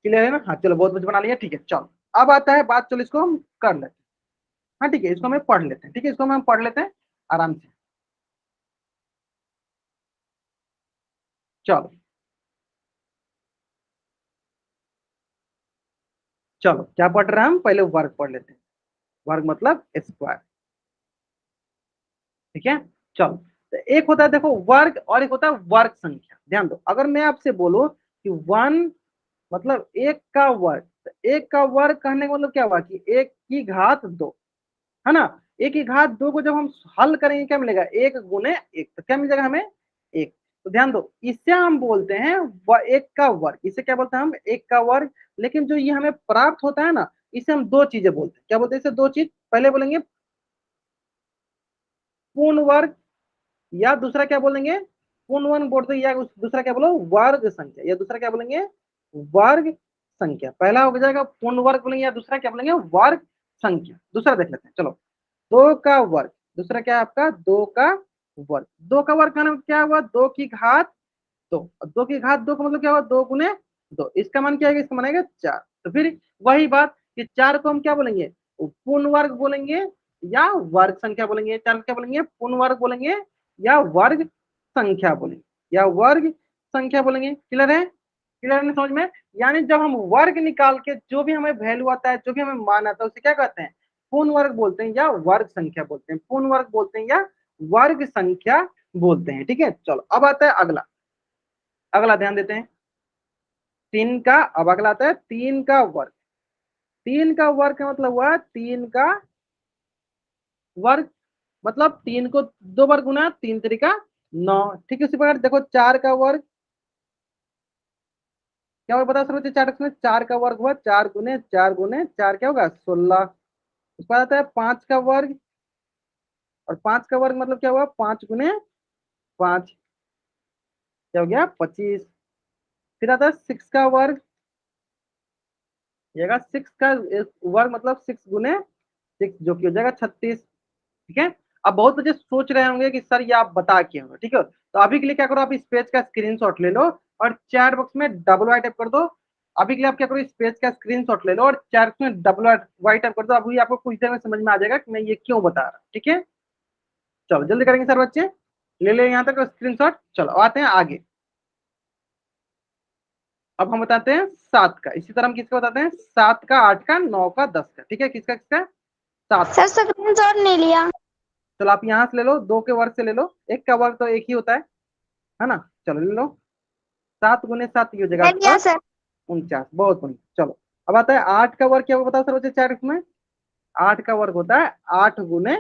क्लियर है ना? हाँ चलो बहुत कुछ बना लिया, ठीक है। चलो अब आता है बात, चलो इसको हम कर लेते हैं। हाँ ठीक है, इसको हमें पढ़ लेते हैं, ठीक है, इसको हम पढ़ लेते हैं आराम से। चलो चलो क्या पढ़ रहे हैं हम? पहले वर्ग पढ़ लेते हैं। वर्ग मतलब स्क्वायर, ठीक है। चलो तो एक होता है देखो वर्ग और एक होता है वर्ग संख्या। ध्यान दो, अगर मैं आपसे बोलूं कि 1 मतलब 1 का वर्ग, तो एक का वर्ग कहने का मतलब क्या हुआ कि 1 की घात 2, है ना। 1 की घात 2 को जब हम हल करेंगे क्या मिलेगा, 1 गुने 1, तो क्या मिलेगा हमें 1। तो ध्यान दो, इसे हम बोलते हैं 1 का वर्ग, इसे क्या बोलते हैं हम 1 का वर्ग। लेकिन जो ये हमें प्राप्त होता है ना, इसे हम दो चीजें बोलते हैं, क्या बोलते हैं इसे, दो चीज। पहले बोलेंगे पूर्ण वर्ग, या दूसरा क्या बोलेंगे, पूर्ण वर्ग बोलते हैं, या दूसरा क्या बोलो वर्ग संख्या, या दूसरा क्या बोलेंगे वर्ग संख्या। पहला हो जाएगा पूर्ण वर्ग बोलेंगे, या दूसरा क्या बोलेंगे वर्ग संख्या। दूसरा देख लेते हैं, चलो। 2 का वर्ग, दूसरा क्या है आपका 2 का वर्ग। 2 का वर्ग का नाम क्या हुआ, 2 की घात 2। 2 की घात 2 का मतलब क्या हुआ, 2 गुने 2। इसका मान क्या है, इसका मान आएगा 4। तो फिर वही बात कि 4 को हम क्या बोलेंगे, पूर्ण वर्ग बोलेंगे या वर्ग संख्या बोलेंगे। 4 को क्या बोलेंगे, पूर्ण वर्ग बोलेंगे या वर्ग संख्या बोलेंगे, या वर्ग संख्या बोलेंगे। क्लियर है, क्लियर है समझ में। यानी जब हम वर्ग निकाल के जो भी हमें वैल्यू आता है, जो भी हमें मान आता है, उसे क्या कहते हैं, पूर्ण वर्ग बोलते हैं या वर्ग संख्या बोलते हैं। पूर्ण वर्ग बोलते हैं या वर्ग संख्या बोलते हैं। ठीक है, चलो अब आता है अगला। अगला ध्यान देते हैं, 3 का, अब अगला आता है 3 का वर्ग। 3 का वर्ग का मतलब हुआ 3 का वर्ग, मतलब 3 को 2 बार गुना, 3 तरीका 9। ठीक है, उसी प्रकार देखो 4 का वर्ग क्या होगा, बता सकते 4 में 4 का वर्ग हुआ 4 गुने 4 गुने 4 क्या होगा 16। उसके बाद आता है 5 का वर्ग, और 5 का वर्ग मतलब क्या हुआ 5 गुने 5 क्या हो गया 25। फिर आता है 6 का वर्ग, ये 6 का वर्ग मतलब 6 गुने 6 जो कि हो जाएगा 36। ठीक है, अब बहुत बच्चे सोच रहे होंगे कि सर ये आप बता के होंगे। ठीक है, तो अभी के लिए क्या करो, आप इस पेज का स्क्रीनशॉट ले लो और चैट बॉक्स में डबल वाई टाइप कर दो। अभी के लिए आप क्या करो, इस पेज का स्क्रीनशॉट ले लो और चैट बॉक्स में डबल वाई टाइप कर दो। अभी आपको कुछ देर में समझ में आ जाएगा कि मैं ये क्यों बता रहा हूँ। ठीक है, चलो जल्दी करेंगे सर बच्चे, ले ले यहाँ तक स्क्रीनशॉट। चलो आते हैं आगे। अब हम बताते हैं 7 का, इसी तरह हम किसका बताते हैं, 7 का 8 का 9 का 10 का। ठीक है, किसका किसका 7 सर स्क्रीनशॉट नहीं लिया। चलो आप यहाँ से ले लो, 2 के वर्ग से ले लो, 1 का वर्ग तो एक ही होता है ना। चलो ले लो, 7 गुने 7 ये हो जाएगा ले लिया आपका सर। 49। बहुत बढ़िया। चलो अब आता है 8 का वर्ग, क्या होगा बताओ सर बच्चे चैट में। 8 का वर्ग होता है 8 गुने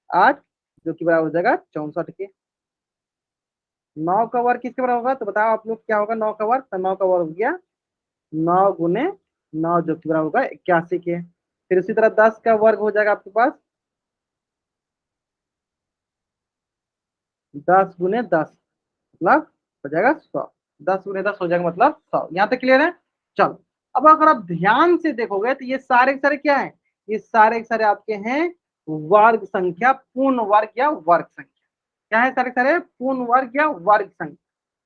8 जो कि बराबर हो जाएगा 64 के। 9 का वर्ग किसके बराबर होगा, तो बताओ आप लोग क्या होगा 9 का वर्ग, तो 9 का वर्ग हो गया 9 गुने 9 जो कि बराबर होगा 81 के। फिर उसी तरह 10 का वर्ग हो जाएगा आपके पास 10 गुने 10 मतलब हो जाएगा 100। 10 गुने 10 हो जाएगा मतलब 100। यहाँ तक क्लियर है। चलो अब अगर आप ध्यान से देखोगे तो ये सारे के सारे क्या है, ये सारे के सारे आपके हैं वर्ग संख्या, पूर्ण वर्ग या वर्ग संख्या। क्या है सारे के सारे, पूर्ण वर्ग या वर्ग संख्या।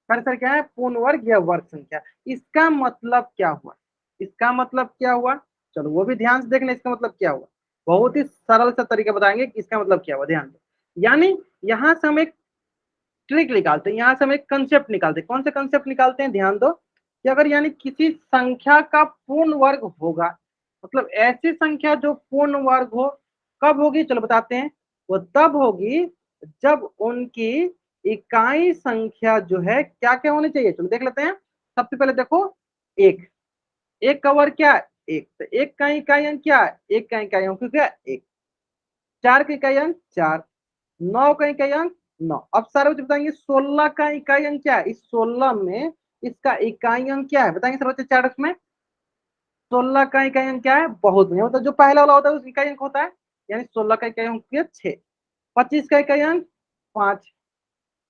सारे सारे क्या है, पूर्ण वर्ग या वर्ग संख्या। इसका मतलब क्या हुआ, इसका मतलब क्या हुआ, चलो वो भी ध्यान से देखना इसका मतलब क्या हुआ। बहुत ही सरल सा तरीका बताएंगे कि इसका मतलब क्या हुआ, ध्यान दो। यानी यहाँ से हम एक ट्रिक निकालते हैं, यहाँ से हम एक कंसेप्ट निकालते हैं। कौन से कंसेप्ट निकालते हैं, ध्यान दो कि अगर यानी किसी संख्या का पूर्ण वर्ग होगा, मतलब ऐसी संख्या जो पूर्ण वर्ग हो, कब होगी चलो बताते हैं। वो तब होगी जब उनकी इकाई संख्या जो है क्या क्या होनी चाहिए, चलो देख लेते हैं। सबसे पहले देखो, एक, एक का वर्ग क्या है एक, तो एक का इकाई अंक क्या है, एक का इकाई अंक क्या है एक। 4 का इकाई अंक 4, 9 का इकाई अंक 9। अब सारे बच्चे बताएंगे 16 का इकाई अंक क्या है, इस 16 में इसका इकाई अंक क्या है, बताएंगे सर बच्चे चार में। 16 का इकाई अंक क्या है, बहुत बढ़िया, मतलब जो पहला वाला होता है उसका इकाई अंक होता है, यानी 16 का इकाई अंक 6। 25 का इकाई अंक 5।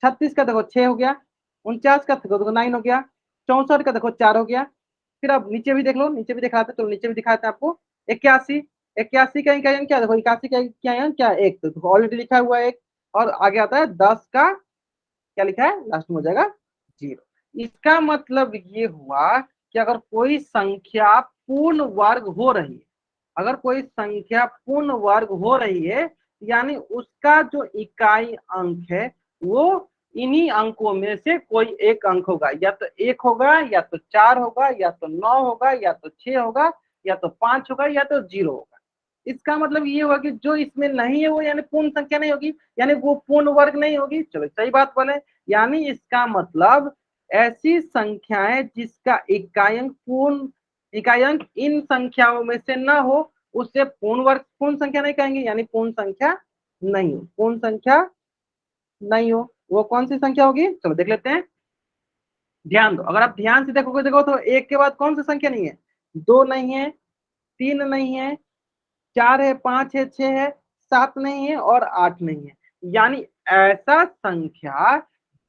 36 का देखो 6 हो गया। 49 का देखो 9 हो गया। 64 का देखो 4 हो गया। फिर अब नीचे भी देख लो, नीचे भी दिखाते तो नीचे भी दिखाते हैं आपको। 81, 81 का इकाई अंक क्या, देखो 81 का इकाई अंक क्या, एक, तो ऑलरेडी लिखा हुआ है एक। और आगे आता है 10 का क्या लिखा है, लास्ट में हो जाएगा 0। इसका मतलब ये हुआ कि अगर कोई संख्या पूर्ण वर्ग हो रही है, अगर कोई संख्या पूर्ण वर्ग हो रही है, यानी उसका जो इकाई अंक है वो इन्हीं अंकों में से कोई एक अंक होगा, या तो 1 होगा, या तो 4 होगा, या तो 9 होगा, या तो 6 होगा, या तो 5 होगा, या तो 0 होगा। इसका मतलब ये होगा कि जो इसमें नहीं है वो यानी पूर्ण संख्या नहीं होगी, यानी वो पूर्ण वर्ग नहीं होगी। चलो सही बात बोले, यानी इसका मतलब ऐसी संख्याएं जिसका इकाई अंक पूर्ण इकाई अंक इन संख्याओं में से न हो उससे पूर्ण संख्या नहीं कहेंगे, यानी पूर्ण संख्या नहीं हो, पूर्ण संख्या नहीं हो। वो कौन सी संख्या होगी, चलो देख लेते हैं। ध्यान दो, अगर आप ध्यान से देखोगे देखो तो एक के बाद कौन सी संख्या नहीं है, 2 नहीं है, 3 नहीं है, 4 है, 5 है, 6 है, 7 नहीं है और 8 नहीं है। यानी ऐसा संख्या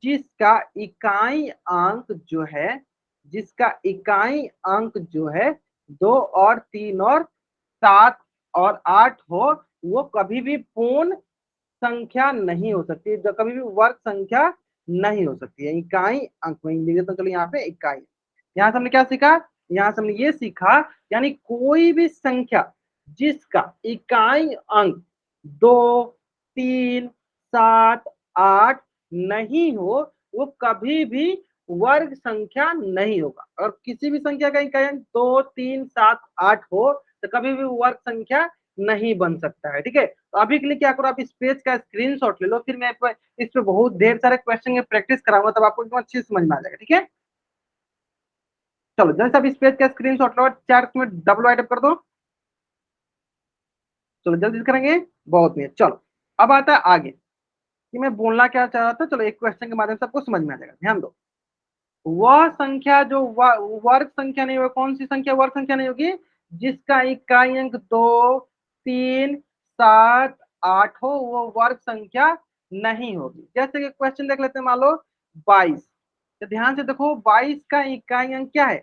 जिसका इकाई अंक जो है, जिसका इकाई अंक जो है 2 और 3 और 7 और 8 हो, वो कभी भी पूर्ण संख्या नहीं हो सकती, जो कभी भी वर्ग संख्या नहीं हो सकती है। इकाई अंक में लिख देता हूं, चलो यहाँ पे इकाई। यहाँ से हमने क्या सीखा, यहाँ से हमने ये सीखा यानी कोई भी संख्या जिसका इकाई अंक 2, 3, 7, 8 नहीं हो वो कभी भी वर्ग संख्या नहीं होगा। और किसी भी संख्या का इकाई अंक 2, 3, 7, 8 हो तो कभी भी वर्ग संख्या नहीं बन सकता है। ठीक है, तो अभी के लिए क्या करो, आप इस पेज का स्क्रीनशॉट ले लो, फिर मैं इस पे बहुत ढेर सारे क्वेश्चन की प्रैक्टिस कराऊंगा, तब आपको एकदम अच्छे से समझ में आ जाएगा। ठीक है, चलो जैसे आप इस पेज का स्क्रीनशॉट लो, चार में डबल वाइट कर दो। चलो जल्दी से करेंगे, बहुत नहीं। चलो अब आता है आगे कि मैं बोलना क्या चाह रहा था। चलो एक क्वेश्चन के माध्यम से आपको समझ में आ जाएगा। ध्यान दो, वह संख्या जो वर्ग संख्या नहीं होगी, कौन सी संख्या वर्ग संख्या नहीं होगी, जिसका इकाई अंक 2, 3, 7, 8 हो वो वर्ग संख्या नहीं होगी। जैसे कि क्वेश्चन देख लेते हैं, मान लो 22, तो ध्यान से देखो 22 का इकाई अंक क्या है,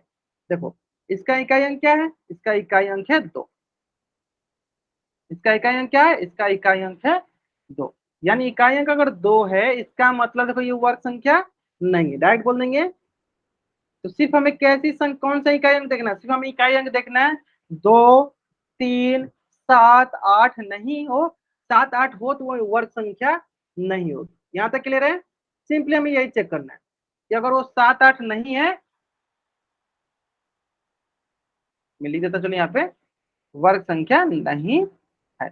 देखो इसका इकाई अंक क्या है, इसका इकाई अंक है 2। इसका इकाई अंक क्या है, इसका इकाई अंक है 2। यानी इकाई अंक अगर 2 है इसका मतलब देखो ये वर्ग संख्या नहीं है, डायरेक्ट बोल देंगे। तो सिर्फ हमें कैसी कौन सा इकाई अंक देखना है, सिर्फ हमें इकाई अंक देखना है 2, 3, 7, 8 नहीं हो, 7, 8 हो तो वो वर्ग संख्या नहीं होगी। यहाँ तक क्लियर है। सिंपली हमें यही चेक करना है कि अगर वो 7, 8 नहीं है, मैं लिख देता चलो यहाँ पे वर्ग संख्या नहीं है।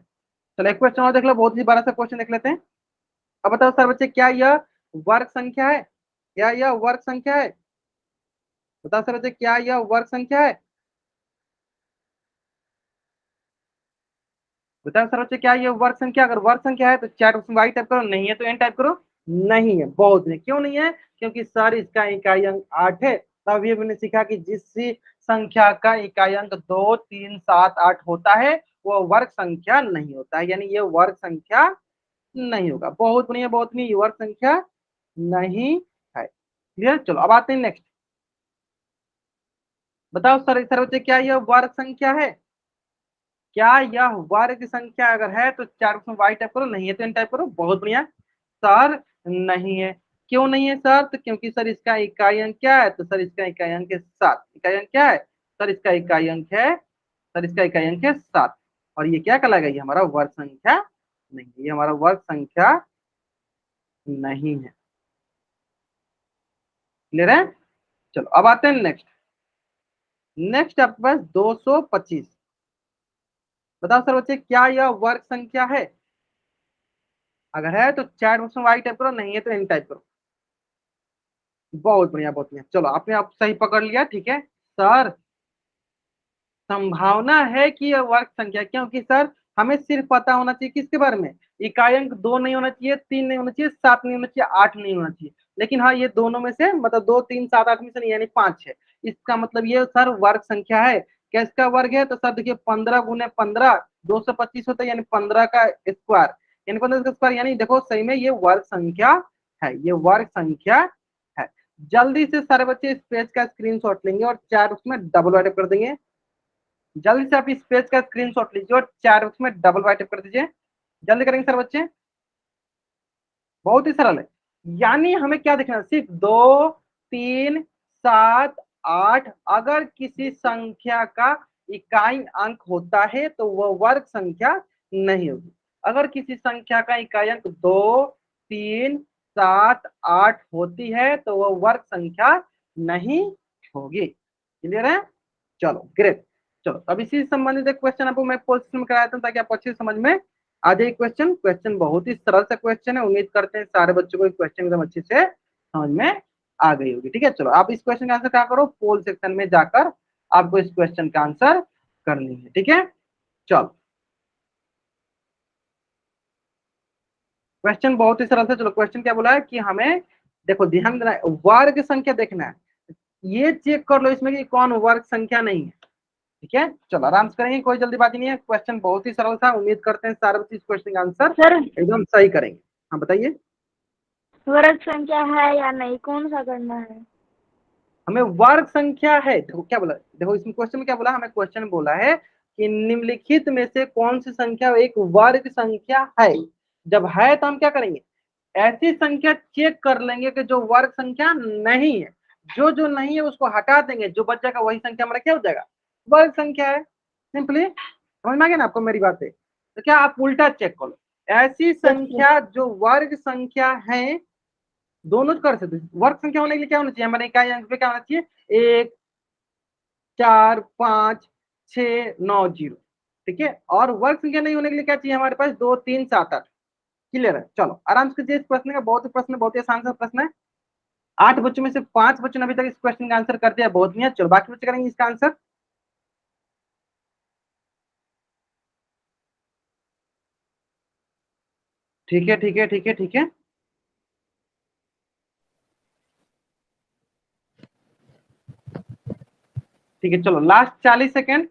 चलो एक क्वेश्चन और देख लो, बहुत ही बड़ा सा क्वेश्चन देख लेते हैं। अब बताओ सर बच्चे, क्या यह वर्ग संख्या है, क्या यह वर्ग संख्या है, बताओ सर बच्चे क्या यह वर्ग संख्या है, बताओ सर बच्चे क्या ये वर्ग संख्या, अगर वर्ग संख्या है तो चैट बॉक्स में वाई टाइप करो, नहीं है तो एन टाइप करो। नहीं है, बहुत नहीं। क्यों नहीं है, क्योंकि सर इसका इकाई अंक 8 है। तभी हमने सीखा कि जिस संख्या का इकाई अंक 2, 3, 7, 8 होता है वो वर्ग संख्या नहीं होता है, यानी ये वर्ग संख्या नहीं होगा। बहुत बढ़िया, बहुत नहीं, ये वर्ग संख्या नहीं है। क्लियर, चलो अब आते हैं नेक्स्ट। बताओ सर बच्चे क्या यह वर्ग संख्या है, क्या यह वर्ग संख्या अगर है तो चार में वाई टाइप करो, नहीं है तो एन टाइप करो। बहुत बढ़िया, सर नहीं है। क्यों नहीं है सर, तो क्योंकि सर इसका इकाई अंक क्या है, तो सर इसका इकाई अंक है 7। इकाई अंक क्या है, सर इसका इकाई अंक है, सर इसका इकाई अंक है 7। और ये क्या कहलाएगा, ये हमारा वर्ग संख्या नहीं है, ये हमारा वर्ग संख्या नहीं है। क्लियर है, चलो अब आते हैं नेक्स्ट। नेक्स्ट आपके पास 225। बताओ सर बच्चे क्या यह वर्ग संख्या है, अगर है तो चैट बॉक्स में वाई टाइप करो, नहीं है तो एन टाइप करो। बहुत बढ़िया, बहुत बढ़िया। चलो आपने आप सही पकड़ लिया। ठीक है सर, संभावना है कि यह वर्ग संख्या, क्योंकि सर हमें सिर्फ पता होना चाहिए किसके बारे में, इकाई अंक 2 नहीं होना चाहिए, 3 नहीं होना चाहिए, 7 नहीं होना चाहिए, 8 नहीं होना चाहिए। लेकिन हाँ ये दोनों में से मतलब 2, 3, 7, 8 में से नहीं, यानी 5 है। इसका मतलब ये सर वर्ग संख्या है। किसका वर्ग है, तो सर देखिए 15 गुने 15 225 होता है, यानी 15 का स्क्वायर, यानी 15 का स्क्वायर, यानी देखो सही में ये वर्ग संख्या है, ये वर्ग संख्या है। जल्दी से सारे बच्चे इस पेज का स्क्रीनशॉट लेंगे और चार उसमें डबल वाइट कर देंगे। जल्दी से आप इस पेज का स्क्रीनशॉट लीजिए और चार उसमें डबल वाइट कर दीजिए। जल्दी करेंगे सर बच्चे, बहुत ही सरल है। यानी हमें क्या देखना है, सिर्फ 2, 3, 7, 8 अगर किसी संख्या का इकाई अंक होता है तो वह वर्ग संख्या नहीं होगी। अगर किसी संख्या का इकाई अंक 2, 3, 7, 8 होती है तो वह वर्ग संख्या नहीं होगी। क्लियर है, चलो ग्रेट। चलो अब इसी से संबंधित एक क्वेश्चन आपको मैं पोस्ट में कराया था ताकि आपको अच्छे समझ में आ जाए। क्वेश्चन क्वेश्चन बहुत ही सरल सा क्वेश्चन है, उम्मीद करते हैं सारे बच्चों को क्वेश्चन एकदम अच्छे से समझ में आ गई होगी। ठीक है, चलो आप इस क्वेश्चन का आंसर क्या करो, पोल सेक्शन में जाकर आपको इस क्वेश्चन का आंसर करनी है। ठीक है, चलो क्वेश्चन बहुत ही सरल था। चलो क्वेश्चन क्या बोला है कि हमें देखो ध्यान देना है, वर्ग संख्या देखना है, ये चेक कर लो इसमें कि कौन वर्ग संख्या नहीं है। ठीक है, चलो आराम से करेंगे, कोई जल्दीबाजी नहीं है। क्वेश्चन बहुत ही सरल था, उम्मीद करते हैं सारे बच्चे इस क्वेश्चन का आंसर सर एकदम सही करेंगे। हाँ बताइए, वर्ग संख्या है या नहीं, कौन सा करना है? हमें वर्ग संख्या है, देखो क्या बोला, देखो इसमें क्वेश्चन में क्या बोला, हमें क्वेश्चन में बोला है कि निम्नलिखित में से कौन सी संख्या एक वर्ग संख्या है। जब है तो हम क्या करेंगे, ऐसी संख्या चेक कर लेंगे कि जो वर्ग संख्या नहीं है, जो जो नहीं है उसको हटा देंगे, जो बच जाएगा वही संख्या हमारा क्या हो जाएगा, वर्ग संख्या है। सिंपली समझ में आ गया ना आपको मेरी बातें। तो क्या आप उल्टा चेक कर लो, ऐसी संख्या जो वर्ग संख्या है, दोनों कर सकते हैं। वर्ग संख्या होने के लिए क्या होना चाहिए, हमारे इकाई अंक पे क्या होना चाहिए, 1 4 5 6 9 0। ठीक है, और वर्ग संख्या नहीं होने के लिए क्या चाहिए हमारे पास, 2 3 7 8। क्लियर है, चलो आराम से इस प्रश्न का, बहुत ही प्रश्न बहुत ही आसान सा प्रश्न है। 8 बच्चों में से 5 बच्चों ने अभी तक इस क्वेश्चन का आंसर कर दिया, बहुत बढ़िया। चलो बाकी बच्चे करेंगे इसका आंसर। ठीक है ठीक है ठीक है ठीक है, ठीक है, चलो last 40 second,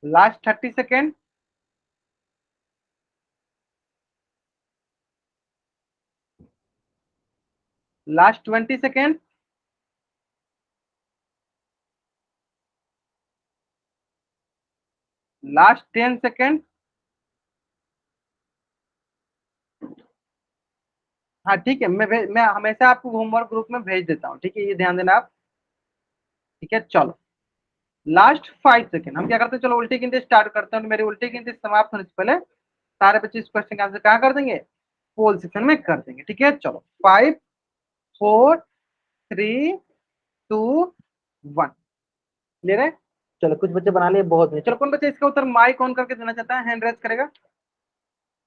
last 30 second, last 20 second, last 10 second. हाँ ठीक है, मैं हमेशा आपको होमवर्क ग्रुप में भेज देता हूँ। ठीक है, ये ध्यान देना आप। ठीक है, चलो लास्ट 5 सेकेंड, हम क्या करते हैं, चलो उल्टी गिनती स्टार्ट करते हैं। तो मेरी उल्टी गिनती समाप्त होने से पहले सारे बच्चे इस क्वेश्चन का आंसर कहाँ कर देंगे, पोल सेक्शन में कर देंगे। ठीक है, चलो 5 4 3 2 1। क्लियर है, चलो कुछ बच्चे बना लिए, बहुत नहीं। चलो कौन बच्चे इसका उत्तर माइक ऑन करके देना चाहता है, हैंड रेज करेगा।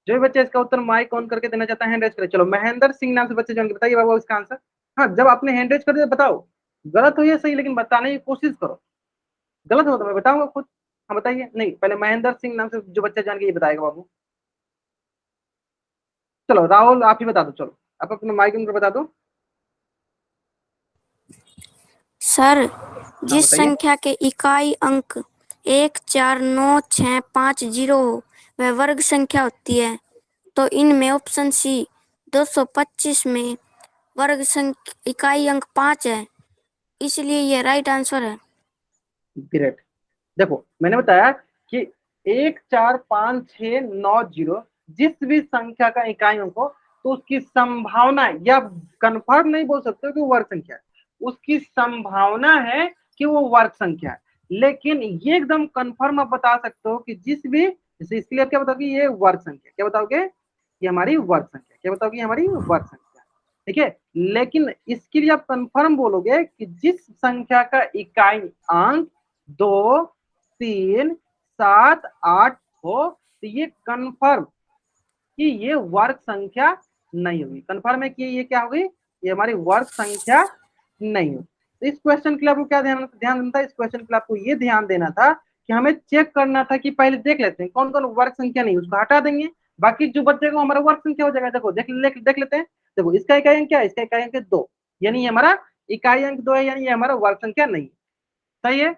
जो भी बच्चे इसका उत्तर माइक ऑन करके देना चाहता है, हैंड रेज करे। चलो महेंद्र सिंह नाम से बच्चे जो बताइए बाबा इसका आंसर। हाँ, जब आपने हैंड रेज कर दिया बताओ, गलत हो या सही, लेकिन बताने की कोशिश करो। गलत हो तो मैं बताऊंगा खुद। हाँ बताइए, नहीं पहले महेंद्र सिंह नाम से जो बच्चा जान के ये बताएगा बाबू। चलो राहुल आप ही बता दो, चलो आप अपने माइक ऑन कर बता दो। सर हाँ जिस बताइए। संख्या के इकाई अंक 1 4 9 6 5 0 वह वर्ग संख्या होती है, तो इनमें ऑप्शन सी 225 में वर्ग संख्या इकाई अंक 5 है, इसलिए यह राइट आंसर है। ग्रेट, देखो मैंने बताया कि 1 4 5 6 9 0 जिस भी संख्या का इकाई अंक हो, तो उसकी संभावना, या कंफर्म नहीं बोल सकते हो कि वो वर्ग संख्या है, उसकी संभावना है कि वो वर्ग संख्या है। लेकिन ये एकदम कंफर्म आप बता सकते हो कि जिस भी, जैसे इसके लिए क्या बताओगे, ये वर्ग संख्या, क्या बताओगे, ये हमारी वर्ग संख्या, क्या बताओगे, हमारी वर्ग संख्या। ठीक है, लेकिन इसके लिए आप कंफर्म बोलोगे कि जिस संख्या का इकाई अंक 2 3 7 8 हो, तो ये कंफर्म कि ये वर्ग संख्या नहीं होगी। कंफर्म है कि ये क्या होगी, ये हमारी वर्ग संख्या नहीं होगी। तो इस क्वेश्चन के लिए आपको क्या ध्यान ध्यान देना था, इस क्वेश्चन के लिए आपको ये ध्यान देना था कि हमें चेक करना था कि पहले देख लेते हैं कौन कौन वर्ग संख्या नहीं, उसको हटा देंगे, बाकी जो बचेगा हमारा वर्ग संख्या हो जाएगा। देखो देख लेते हैं। देखो इसका इकाई अंक क्या है, इसका इकाई अंक 2, यानी ये हमारा इकाई अंक 2 है, यानी ये हमारा वर्ग संख्या नहीं है। सही है,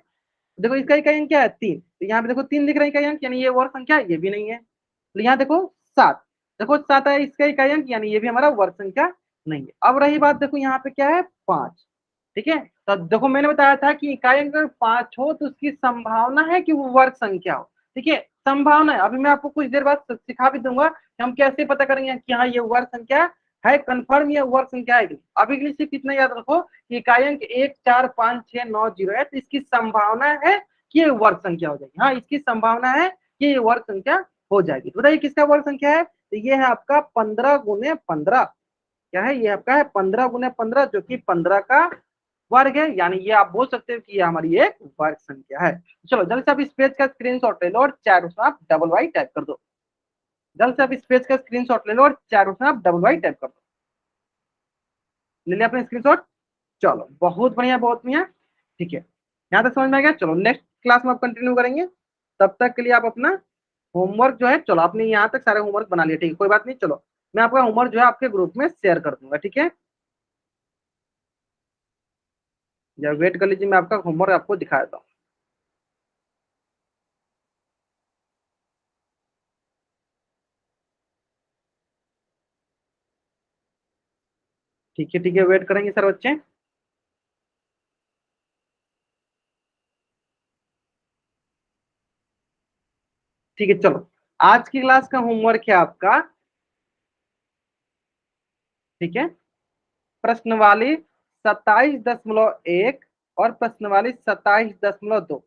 देखो इसका इकाई अंक क्या है, 3, तो यहाँ पे देखो 3 दिख रहा है इकाई अंक, यानी ये वर्ग संख्या ये भी नहीं है। तो यहाँ देखो 7, देखो 7 है इसका इकाई अंक, यानी ये भी हमारा वर्ग संख्या नहीं है। अब रही बात, देखो यहाँ पे क्या है, 5। ठीक है, तो देखो मैंने बताया था कि इकाई अंक अगर 5 हो तो उसकी संभावना है कि वो वर्ग संख्या हो। ठीक है, संभावना है। अभी मैं आपको कुछ देर बाद सिखा भी दूंगा कि हम कैसे पता करेंगे कि हाँ ये वर्ग संख्या है, कंफर्म ये वर्ग संख्या है। अभी के लिए सिर्फ इतना याद रखो कि इकाई अंक 1 4 5 6 9 0 है, तो इसकी संभावना है कि ये वर्ग संख्या हो जाएगी। हाँ, इसकी संभावना है कि ये वर्ग संख्या हो जाएगी। तो बताइए किसका वर्ग संख्या है, तो ये है आपका 15 गुने 15। क्या है, ये आपका है 15 गुने 15, जो कि 15 का वर्ग है, यानी ये आप बोल सकते हो कि ये हमारी एक वर्ग संख्या है। चलो जल्द से आप इस पेज का स्क्रीनशॉट ले लो और चैट उसमें आप डबल वाई टाइप कर दो। जल्द से आप इस पेज का स्क्रीनशॉट ले लो और चैट उसमें आप डबल वाई टाइप कर दो। ले लिया आपने स्क्रीनशॉट। चलो बहुत बढ़िया, ठीक है, यहाँ तक समझ में आ गया। चलो नेक्स्ट क्लास में आप कंटिन्यू करेंगे, तब तक के लिए आप अपना होमवर्क जो है, चलो आपने यहाँ तक सारे होमवर्क बना लिया, ठीक है, कोई बात नहीं। चलो मैं आपका होमवर्क जो है आपके ग्रुप में शेयर कर दूंगा, ठीक है, या वेट कर लीजिए, मैं आपका होमवर्क आपको दिखा देता हूँ। ठीक है, वेट करेंगे सर बच्चे। ठीक है, चलो आज की क्लास का होमवर्क है आपका, ठीक है, प्रश्नवाली 27.1 और प्रश्नवाली 27.2,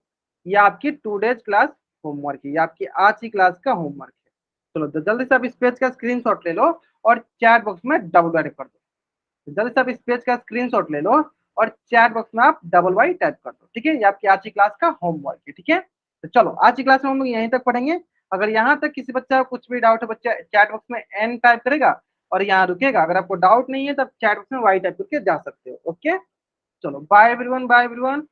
ये आपकी 2 डेज क्लास होमवर्क है, ये आपकी आज की क्लास का होमवर्क है। चलो तो जल्दी से आप इस पेज का स्क्रीनशॉट ले लो और चैट बॉक्स में डबल वाई टाइप कर दो। जल्दी से आप इस पेज का स्क्रीनशॉट ले लो और चैट बॉक्स में आप डबल वाई टाइप कर दो, ठीक है, ये आपकी आज की क्लास का होमवर्क है, ठीक है। तो चलो आज की क्लास में हम लोग यहीं तक पढ़ेंगे। अगर यहाँ तक किसी बच्चा कुछ भी डाउट है, बच्चा चैट बॉक्स में एन टाइप करेगा और यहाँ रुकेगा। अगर आपको डाउट नहीं है तब चैट बॉक्स में वाई टाइप करके जा सकते हो। ओके, चलो बाय एवरीवन, बाय एवरीवन।